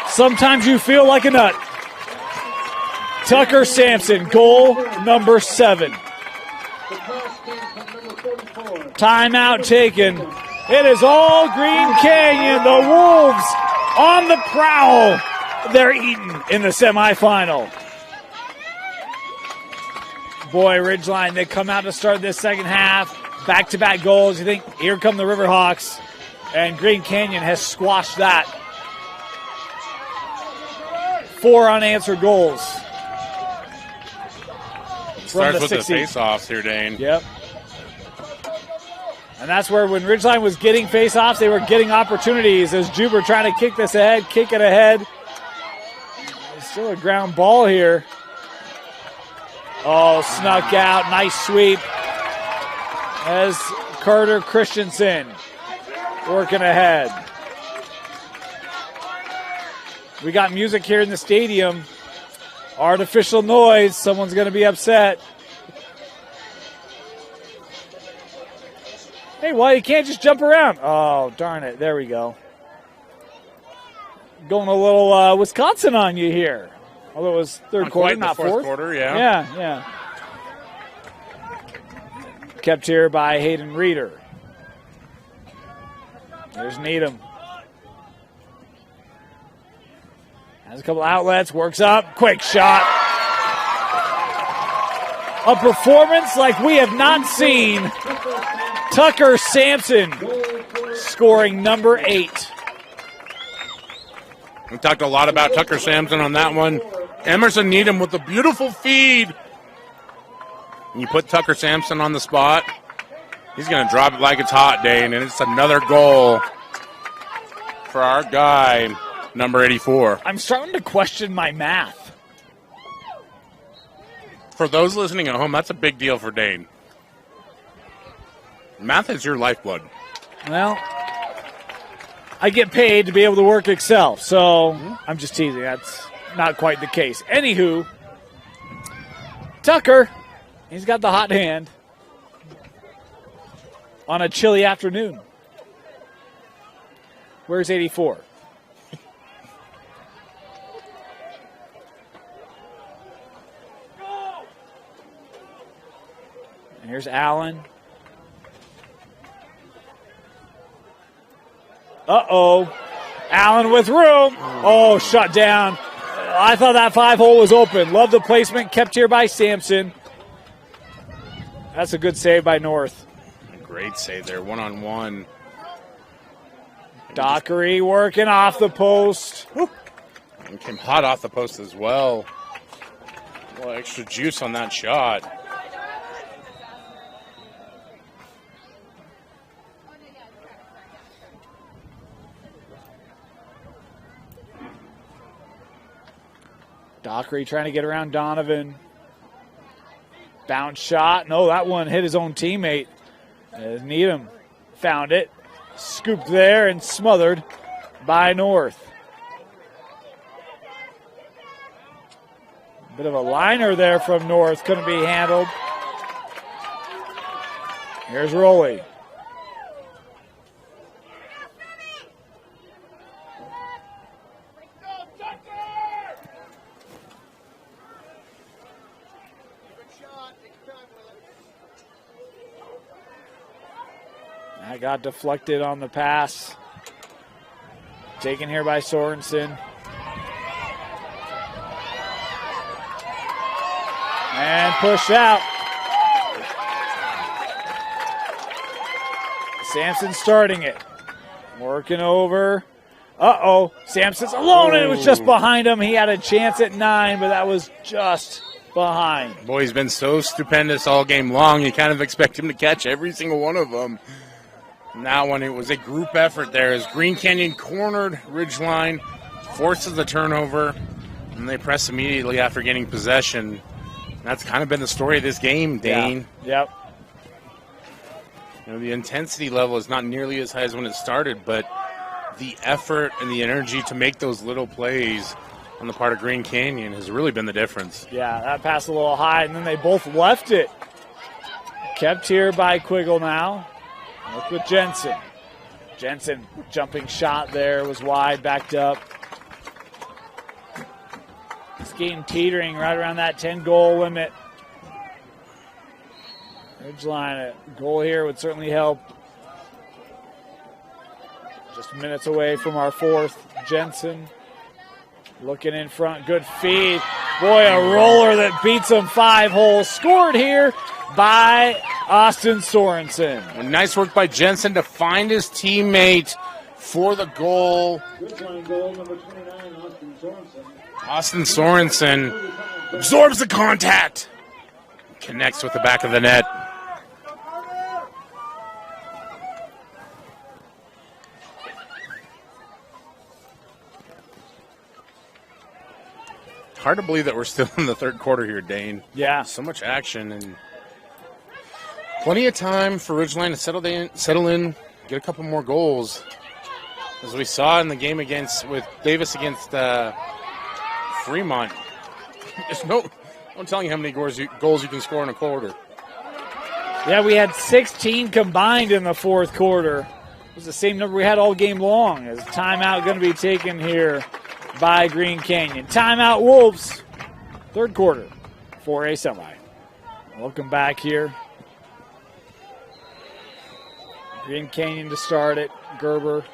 Sometimes you feel like a nut. Tucker Sampson, goal number 7. Timeout taken. It is all Green Canyon. The Wolves on the prowl. They're eaten in the semifinal. Boy, Ridgeline, they come out to start this second half. Back-to-back goals. You think, here come the Riverhawks. And Green Canyon has squashed that. 4 unanswered goals. Starts with the face-offs here, Dane. Yep. And that's where when Ridgeline was getting face-offs, they were getting opportunities as Juber trying to kick this ahead, kick it ahead. There's still a ground ball here. Oh, snuck out. Nice sweep. As Carter Christensen working ahead. We got music here in the stadium. Artificial noise. Someone's going to be upset. Hey, well, you can't just jump around. Oh, darn it. There we go. Going a little Wisconsin on you here. Although it was third quarter, not fourth. Quarter, yeah. Yeah. Kept here by Hayden Reeder. There's Needham. Has a couple outlets, works up, quick shot. A performance like we have not seen. Tucker Sampson scoring number 8. We talked a lot about Tucker Sampson on that one. Emerson Needham with a beautiful feed. And you put Tucker Sampson on the spot, he's going to drop it like it's hot, Dane, and it's another goal for our guy, number 84. I'm starting to question my math. For those listening at home, that's a big deal for Dane. Math is your lifeblood. Well, I get paid to be able to work Excel, so I'm just teasing. That's not quite the case. Anywho, Tucker, he's got the hot hand on a chilly afternoon. Where's 84? And here's Allen. Uh-oh. Allen with room. Oh, shut down. I thought that 5-hole was open. Love the placement. Kept here by Sampson. That's a good save by North. Great save there. One-on-one. Dockery working off the post. And came hot off the post as well. A little extra juice on that shot. Dockery trying to get around Donovan. Bounce shot. No, that one hit his own teammate. Needham found it. Scooped there and smothered by North. Bit of a liner there from North. Couldn't be handled. Here's Rowley. That got deflected on the pass. Taken here by Sorensen. And pushed out. Sampson starting it. Working over. Uh-oh. Sampson's alone, and it was just behind him. He had a chance at 9, but that was just behind. Boy, he's been so stupendous all game long. You kind of expect him to catch every single one of them. And that one, it was a group effort there as Green Canyon cornered Ridgeline, forces the turnover, and they press immediately after getting possession. That's kind of been the story of this game, Dane. Yeah. Yep. You know, the intensity level is not nearly as high as when it started, but the effort and the energy to make those little plays on the part of Green Canyon has really been the difference. Yeah, that pass a little high, and then they both left it. Kept here by Quiggle now. Look with Jensen. Jensen, jumping shot there, was wide, backed up. This game teetering right around that 10-goal limit. Ridgeline, a goal here would certainly help. Just minutes away from our 4th. Jensen looking in front, good feed. Boy, a roller that beats him 5 holes. Scored here by Austin Sorensen. Nice work by Jensen to find his teammate for the goal. Ridgeline goal number 29, Austin Sorensen. Austin Sorensen absorbs the contact. Connects with the back of the net. Hard to believe that we're still in the 3rd quarter here, Dane. Yeah. So much action and plenty of time for Ridgeline to settle in, get a couple more goals. As we saw in the game with Davis against Fremont, there's no telling you how many goals you can score in a quarter. Yeah, we had 16 combined in the 4th quarter. It was the same number we had all game long. As timeout going to be taken here by Green Canyon. Timeout Wolves. 3rd quarter for a semi. Welcome back here. Green Canyon to start it. Gerber.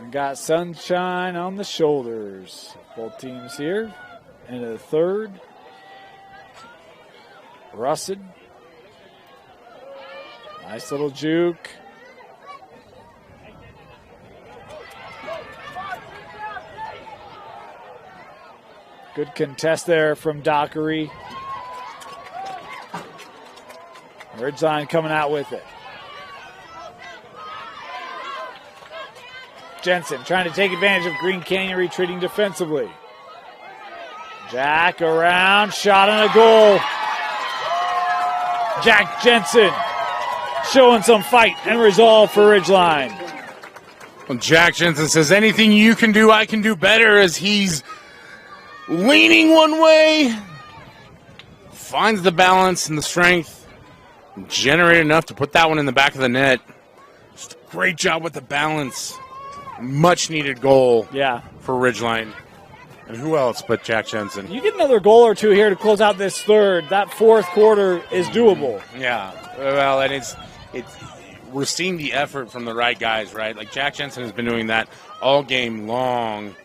We got sunshine on the shoulders. Both teams here. Into the 3rd. Russet. Nice little juke. Good contest there from Dockery. Ridgeline coming out with it. Jensen trying to take advantage of Green Canyon retreating defensively. Jack around, shot and a goal. Jack Jensen showing some fight and resolve for Ridgeline. Well, Jack Jensen says, anything you can do, I can do better, as he's leaning one way, finds the balance and the strength, generate enough to put that one in the back of the net. Just a great job with the balance. Much needed goal for Ridgeline. And who else but Jack Jensen? You get another goal or two here to close out this 3rd. That 4th quarter is doable. Yeah, well, and it's we're seeing the effort from the right guys, right? Like Jack Jensen has been doing that all game long.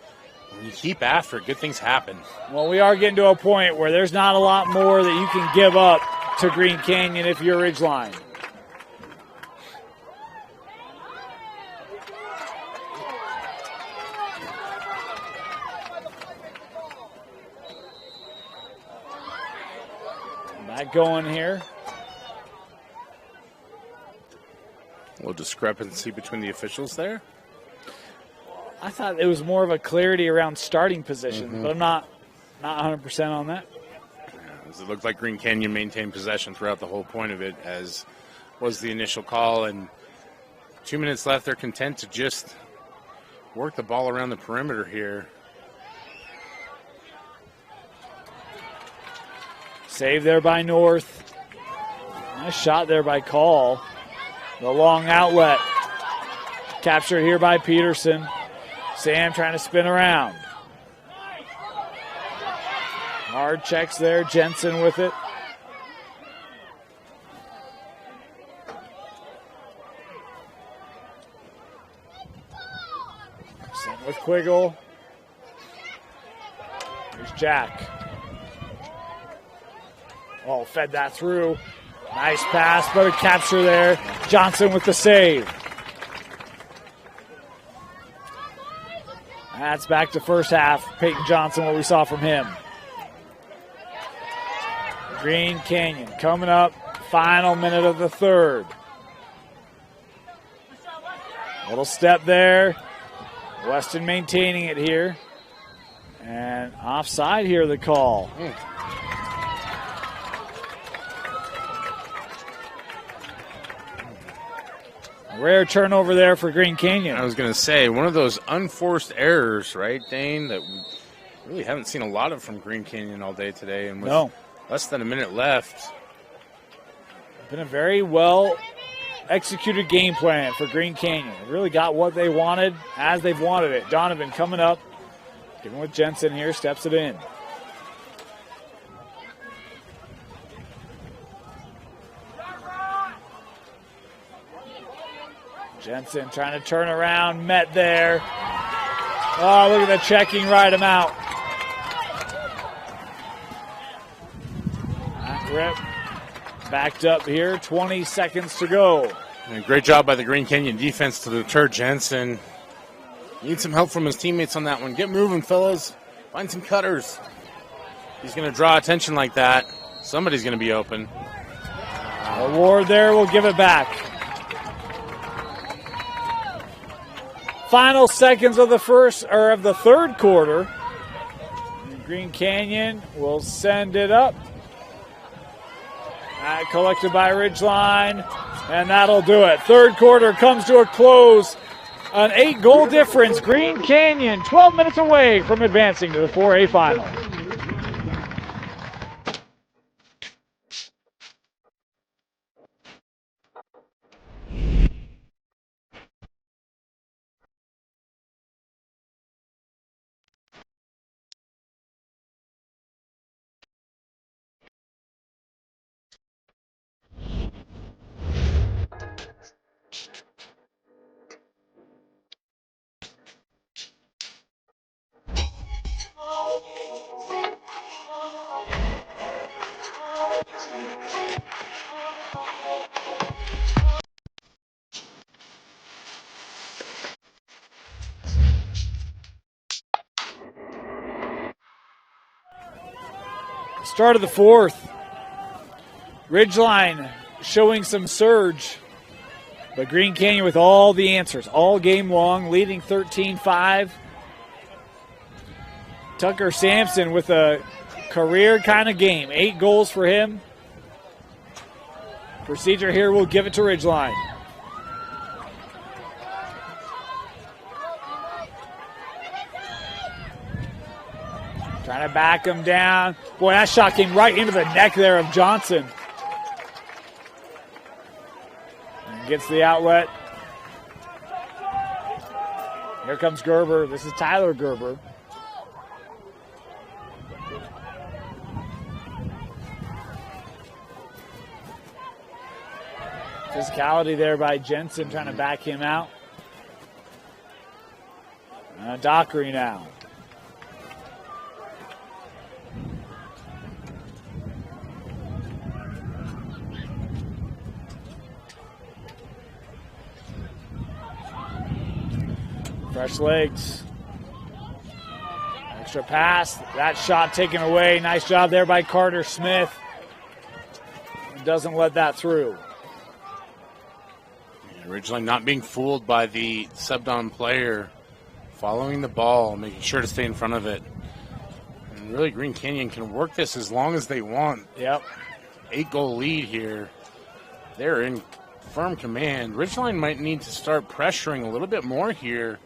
When you keep after it, good things happen. Well, we are getting to a point where there's not a lot more that you can give up to Green Canyon if you're Ridgeline. Back going here. A little discrepancy between the officials there. I thought it was more of a clarity around starting position, but I'm not 100% on that. As it looked like Green Canyon maintained possession throughout the whole point of it, as was the initial call. And 2 minutes left, they're content to just work the ball around the perimeter here. Save there by North. Nice shot there by Call. The long outlet. Captured here by Peterson. Sam trying to spin around. Hard checks there. Jensen with it. Same with Quiggle. Here's Jack. Oh, fed that through. Nice pass, but a capture there. Johnson with the save. That's back to first half. Peyton Johnson, what we saw from him. Green Canyon coming up. Final minute of the third. Little step there. Weston maintaining it here. And offside here, the call. Rare turnover there for Green Canyon. I was going to say, one of those unforced errors, right, Dane, that we really haven't seen a lot of from Green Canyon all day today. And with less than a minute left. Been a very well executed game plan for Green Canyon. They really got what they wanted as they've wanted it. Donovan coming up. Giving with Jensen here, steps it in. Jensen trying to turn around, met there. Oh, look at the checking right him out. Grip backed up here, 20 seconds to go. And great job by the Green Canyon defense to deter Jensen. Need some help from his teammates on that one. Get moving, fellas. Find some cutters. He's going to draw attention like that. Somebody's going to be open. Award there, we'll give it back. Final seconds of the third quarter. Green Canyon will send it up. Collected by Ridgeline, and that'll do it. Third quarter comes to a close. An 8-goal difference. Green Canyon 12 minutes away from advancing to the 4A final. Start of the fourth. Ridgeline showing some surge, but Green Canyon with all the answers all game long, leading 13-5. Tucker Sampson with a career kind of game. 8 goals for him. Procedure here, we'll give it to Ridgeline. Trying to back him down. Boy, that shot came right into the neck there of Johnson. And gets the outlet. Here comes Gerber. This is Tyler Gerber. Physicality there by Jensen trying to back him out. Dockery now. Fresh legs. Extra pass. That shot taken away. Nice job there by Carter Smith. Doesn't let that through. Ridgeline not being fooled by the subbed-on player. Following the ball, making sure to stay in front of it. And really, Green Canyon can work this as long as they want. Yep. 8-goal lead here. They're in firm command. Ridgeline might need to start pressuring a little bit more here.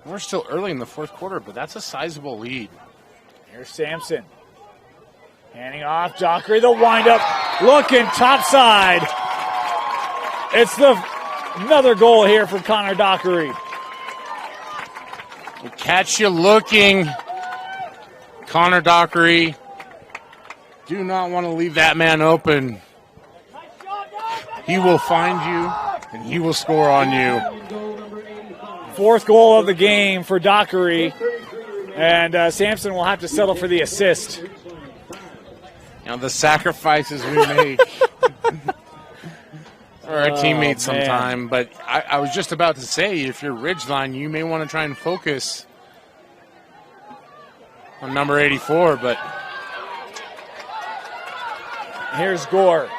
We're still early in the fourth quarter, but that's a sizable lead. Here's Sampson. Handing off. Dockery, the windup. Looking topside. It's the Another goal here for Connor Dockery. We'll catch you looking. Connor Dockery. Do not want to leave that man open. He will find you, and he will score on you. Fourth goal of the game for Dockery. And Sampson will have to settle for the assist. Now the sacrifices we make for our teammates sometime. But I was just about to say, if you're Ridgeline, you may want to try and focus on number 84. But here's Gore.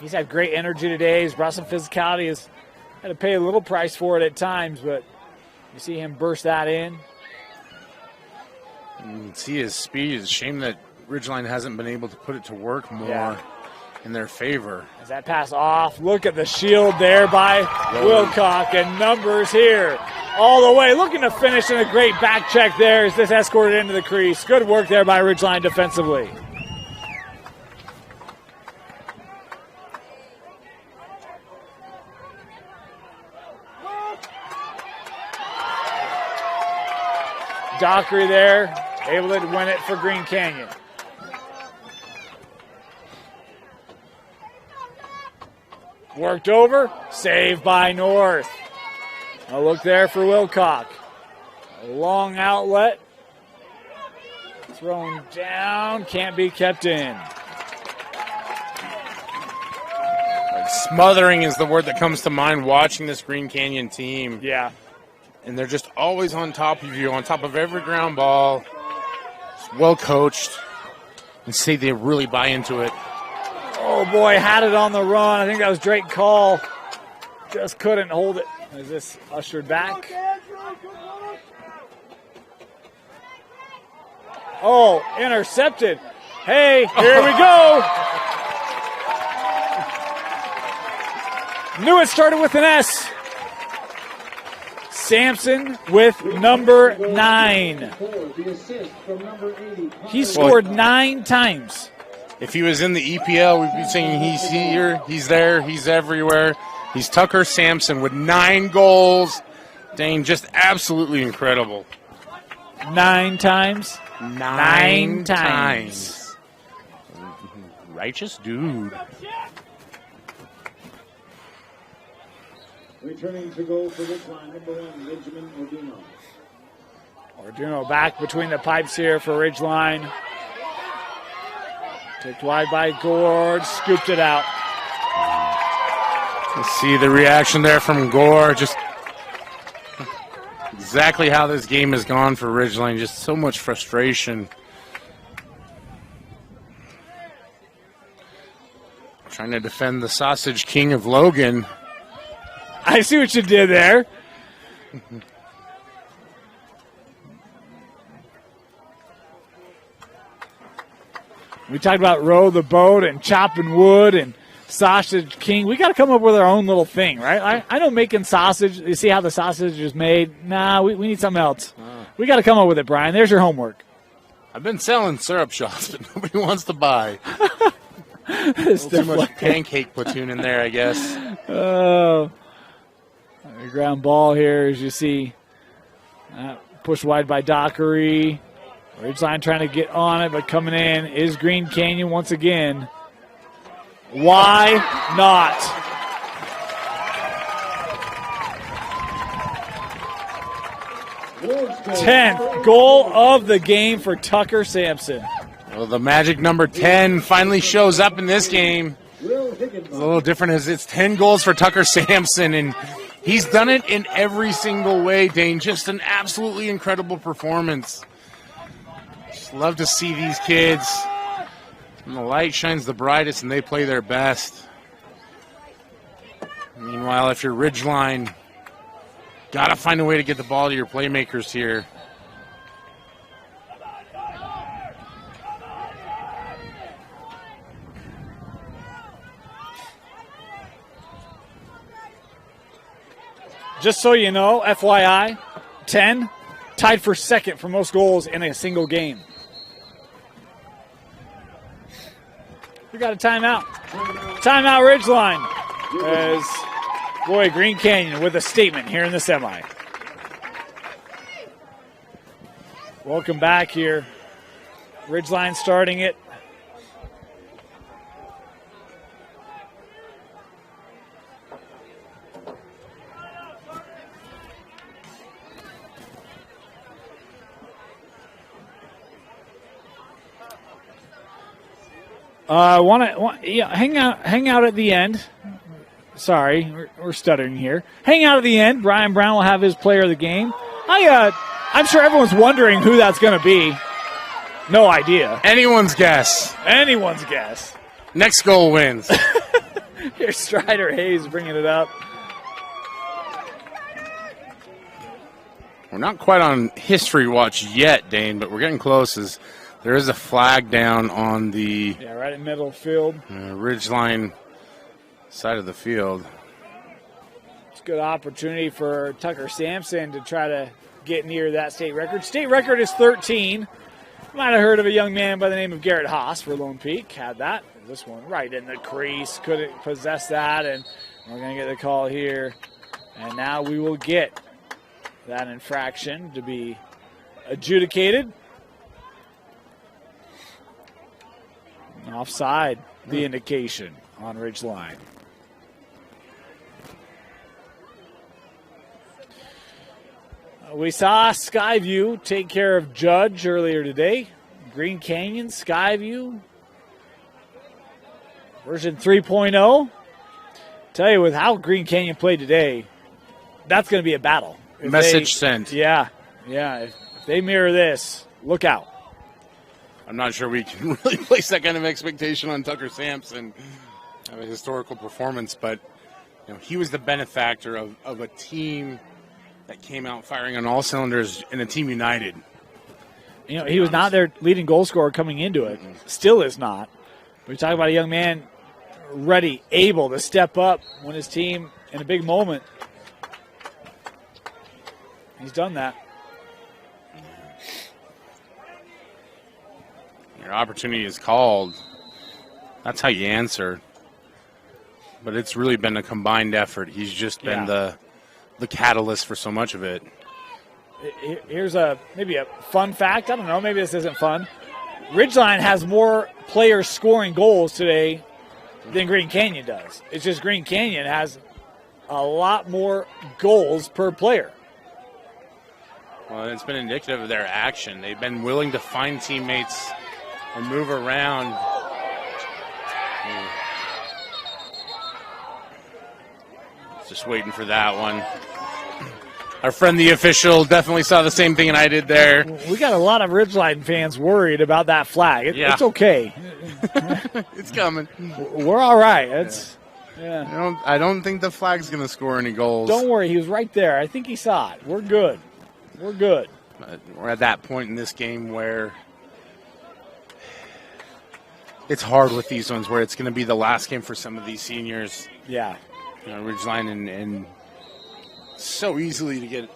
He's had great energy today. He's brought some physicality. He's had to pay a little price for it at times, but you see him burst that in. You can see his speed. It's a shame that Ridgeline hasn't been able to put it to work more in their favor. As that pass off, look at the shield there by Wilcock, and numbers here all the way. Looking to finish in a great back check there as this escorted into the crease. Good work there by Ridgeline defensively. Dockery there, able to win it for Green Canyon. Worked over, saved by North. A look there for Wilcock. A long outlet. Thrown down, can't be kept in. Smothering is the word that comes to mind watching this Green Canyon team. Yeah. And they're just always on top of you, on top of every ground ball. Just well coached. And say they really buy into it. Oh boy, had it on the run. I think that was Drake Call. Just couldn't hold it. Is this ushered back? Oh, intercepted. Hey, here we go. Knew it started with an S. Sampson with number 9. He scored 9 times. If he was in the EPL, we'd be saying he's here, he's there, he's everywhere. He's Tucker Sampson with 9 goals. Dane, just absolutely incredible. 9 times? 9 times. Righteous dude. Returning to goal for Ridgeline, number 1, Benjamin Ordino. Ordino back between the pipes here for Ridgeline. Kicked wide by Gord, scooped it out. You see the reaction there from Gore. Just exactly how this game has gone for Ridgeline. Just so much frustration. Trying to defend the Sausage King of Logan. I see what you did there. We talked about row the boat and chopping wood and Sausage King. We got to come up with our own little thing, right? I know making sausage. You see how the sausage is made? Nah, we need something else. We got to come up with it, Brian. There's your homework. I've been selling syrup shots, but nobody wants to buy. Too much pancake platoon in there, I guess. Oh. Ground ball here, as you see. Pushed wide by Dockery. Ridgeline trying to get on it, but coming in is Green Canyon once again. Why not? Tenth goal of the game for Tucker Sampson. Well, the magic number 10 finally shows up in this game. It's a little different as it's 10 goals for Tucker Sampson, and he's done it in every single way, Dane. Just an absolutely incredible performance. Just love to see these kids. And the light shines the brightest, and they play their best. Meanwhile, if you're Ridgeline, got to find a way to get the ball to your playmakers here. Just so you know, FYI, 10, tied for second for most goals in a single game. We got a timeout. Timeout, Ridgeline. as, boy, Green Canyon with a statement here in the semi. Welcome back here. Ridgeline starting it. Hang out at the end. Sorry, we're stuttering here. Hang out at the end. Brian Brown will have his player of the game. I'm sure everyone's wondering who that's going to be. No idea. Anyone's guess. Anyone's guess. Next goal wins. Here's Strider Hayes bringing it up. We're not quite on history watch yet, Dane, but we're getting close as there is a flag down on the right in middle field. Ridgeline side of the field. It's a good opportunity for Tucker Sampson to try to get near that state record. State record is 13. Might have heard of a young man by the name of Garrett Haas for Lone Peak. Had that. This one right in the crease. Couldn't possess that, and we're going to get the call here. And now we will get that infraction to be adjudicated. Offside, the indication on Ridgeline. We saw Skyview take care of Judge earlier today. Green Canyon, Skyview, version 3.0. Tell you, with how Green Canyon played today, that's going to be a battle. Message sent. Yeah. If they mirror this, look out. I'm not sure we can really place that kind of expectation on Tucker Sampson of a historical performance, but he was the benefactor of a team that came out firing on all cylinders and a team united. He was not their leading goal scorer coming into it. Still is not. We talk about a young man ready, able to step up when his team in a big moment. He's done that. Your opportunity is called. That's how you answer. But it's really been a combined effort. He's just been the catalyst for so much of it. Here's maybe a fun fact. I don't know. Maybe this isn't fun. Ridgeline has more players scoring goals today than Green Canyon does. It's just Green Canyon has a lot more goals per player. Well, it's been indicative of their action. They've been willing to find teammates and move around. Just waiting for that one. Our friend, the official, definitely saw the same thing and I did there. We got a lot of Ridgeline fans worried about that flag. It's okay. It's coming. We're all right. I don't think the flag's going to score any goals. Don't worry. He was right there. I think he saw it. We're good. But we're at that point in this game where it's hard with these ones, where it's going to be the last game for some of these seniors. Yeah. Ridgeline and so easily to get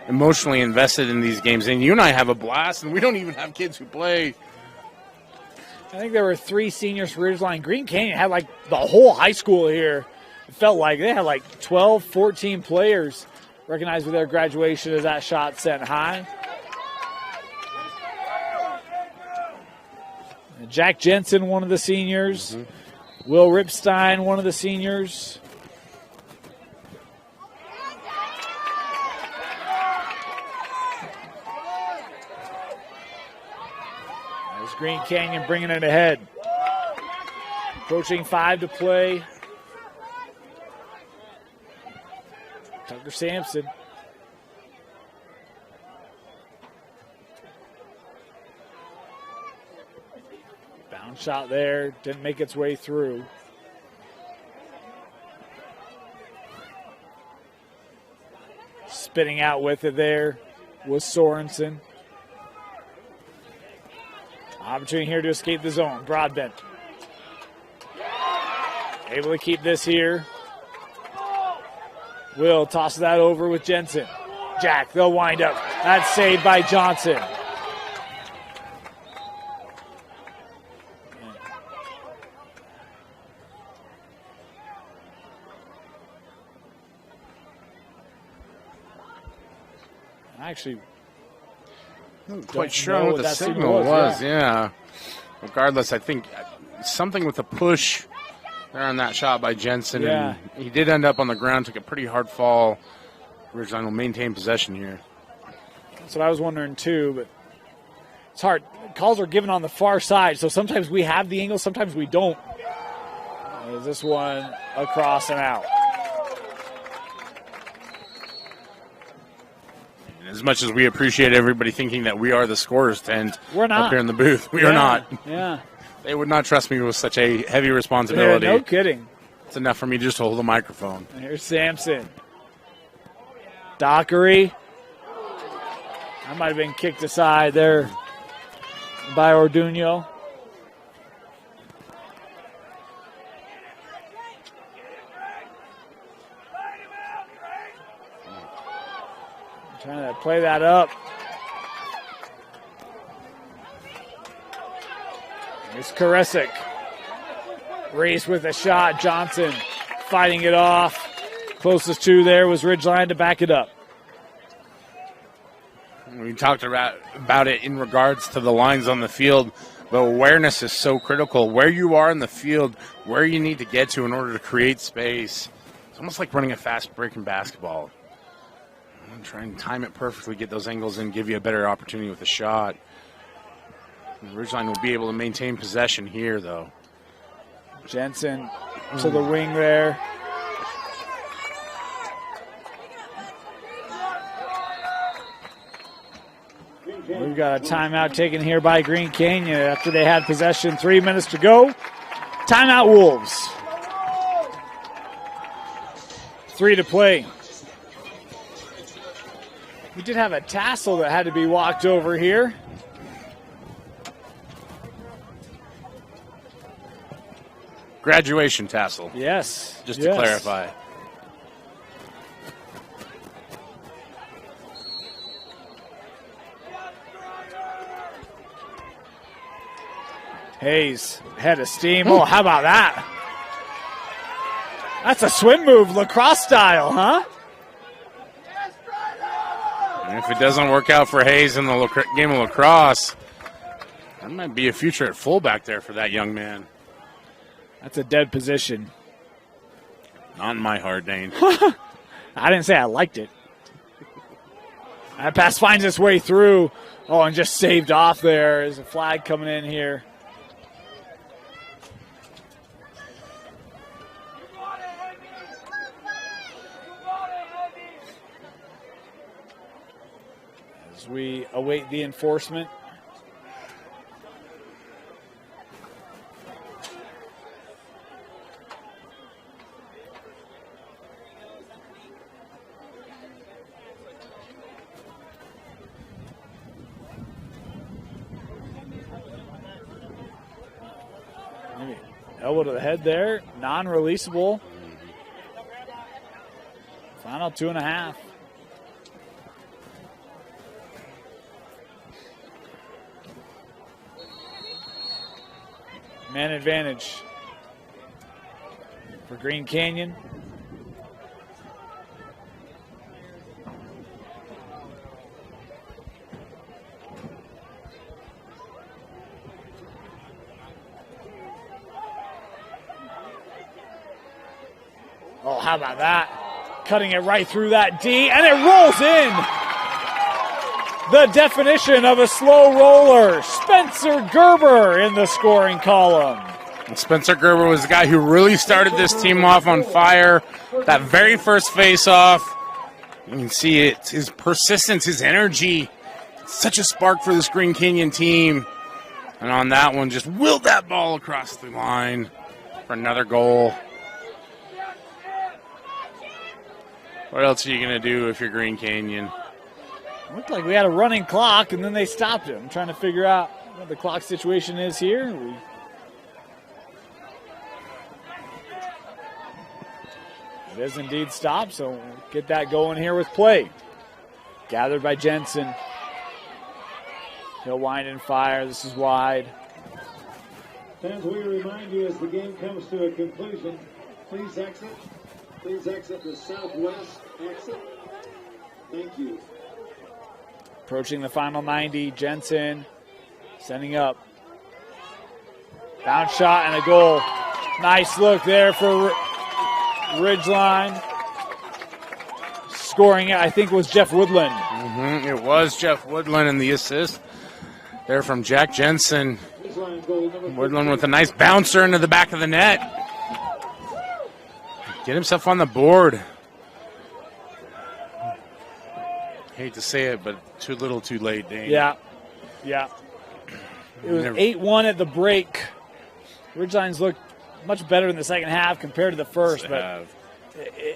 emotionally invested in these games. And you and I have a blast, and we don't even have kids who play. I think there were 3 seniors for Ridgeline. Green Canyon had the whole high school here. It felt like they had 12, 14 players recognized with their graduation as that shot sent high. And Jack Jensen, one of the seniors. Mm-hmm. Will Ripstein, one of the seniors. Green Canyon bringing it ahead. Approaching 5 to play. Tucker Sampson. Bounce shot there. Didn't make its way through. Spinning out with it there was Sorensen. Opportunity here to escape the zone. Broadbent. Able to keep this here. Will tosses that over with Jensen. Jack, they'll wind up. That's saved by Johnson. Actually, quite sure what the signal was. Yeah. Regardless, I think something with the push there on that shot by Jensen. Yeah. And he did end up on the ground, took a pretty hard fall. Ridgeline will maintain possession here. That's what I was wondering too, but it's hard. Calls are given on the far side, so sometimes we have the angle, sometimes we don't. Is this one across and out? As much as we appreciate everybody thinking that we are the scorer's tent we're not. up here in the booth, we are not. Yeah. They would not trust me with such a heavy responsibility. Yeah, no kidding. It's enough for me just to hold the microphone. And here's Sampson. Dockery. That might have been kicked aside there by Orduno. Trying to play that up. Here's Karesic. Reese with a shot. Johnson fighting it off. Closest to there was Ridgeline to back it up. We talked about it in regards to the lines on the field, but awareness is so critical. Where you are in the field, where you need to get to in order to create space. It's almost like running a fast break in basketball. Try and time it perfectly, get those angles in, give you a better opportunity with the shot. And Ridgeline will be able to maintain possession here, though. Jensen to the wing there. We've got a timeout taken here by Green Canyon after they had possession. 3 minutes to go. Timeout Wolves. 3 to play. We did have a tassel that had to be walked over here. Graduation tassel. Yes. Just to clarify. Hayes, head of steam. Oh, how about that? That's a swim move, lacrosse style, huh? And if it doesn't work out for Hayes in the game of lacrosse, there might be a future at fullback there for that young man. That's a dead position. Not in my heart, Dane. I didn't say I liked it. That pass finds its way through. Oh, and just saved off there. There's a flag coming in here. As we await the enforcement. Elbow to the head there, non-releasable. Final 2.5. Man advantage for Green Canyon. Oh, how about that? Cutting it right through that D, and it rolls in. The definition of a slow roller, Spencer Gerber in the scoring column. And Spencer Gerber was the guy who really started this team off on fire. That very first face-off, you can see it, his persistence, his energy. Such a spark for this Green Canyon team. And on that one, just willed that ball across the line for another goal. What else are you going to do if you're Green Canyon? Looked like we had a running clock, and then they stopped it. I'm trying to figure out what the clock situation is here. It is indeed stopped, so we'll get that going here with play. Gathered by Jensen. He'll wind and fire. This is wide. Fans, we remind you as the game comes to a conclusion, please exit. Please exit the southwest exit. Thank you. Approaching the final 90. Jensen sending up. Bounce shot and a goal. Nice look there for Ridgeline. Scoring it, I think, was Jeff Woodland. It was Jeff Woodland, and the assist there from Jack Jensen. Woodland with a nice bouncer into the back of the net. Get himself on the board. Hate to say it, but too little too late, Dane. Yeah. It was 8-1 at the break. Ridgeline's looked much better in the second half compared to the first, but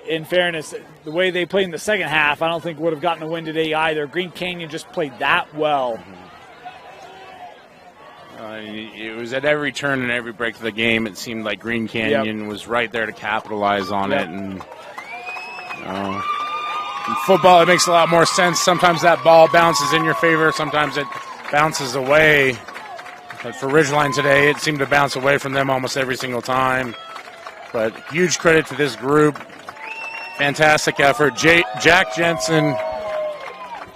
in fairness, the way they played in the second half, I don't think would have gotten a win today either. Green Canyon just played that well. It was at every turn and every break of the game. It seemed like Green Canyon was right there to capitalize on it. And in football, it makes a lot more sense. Sometimes that ball bounces in your favor. Sometimes it bounces away. But for Ridgeline today, it seemed to bounce away from them almost every single time. But huge credit to this group. Fantastic effort. Jack Jensen,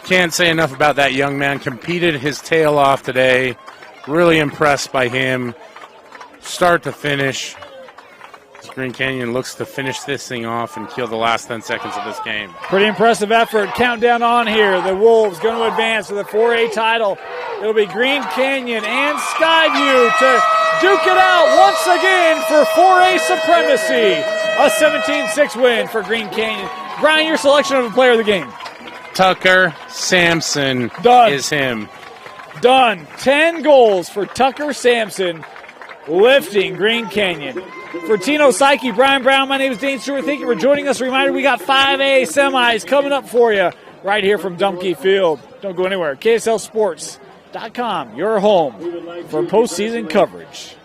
can't say enough about that young man. Competed his tail off today. Really impressed by him, start to finish. Green Canyon looks to finish this thing off and kill the last 10 seconds of this game. Pretty impressive effort. Countdown on here. The Wolves going to advance to the 4A title. It'll be Green Canyon and Skyview to duke it out once again for 4A supremacy. A 17-6 win for Green Canyon. Brian, your selection of a player of the game. Tucker Sampson is him. Done. 10 goals for Tucker Sampson, lifting Green Canyon. For Tino Psyche, Brian Brown, my name is Dane Stewart. Thank you for joining us. Reminder, we got 5A semis coming up for you right here from Dumke Field. Don't go anywhere. KSLSports.com, your home for postseason coverage.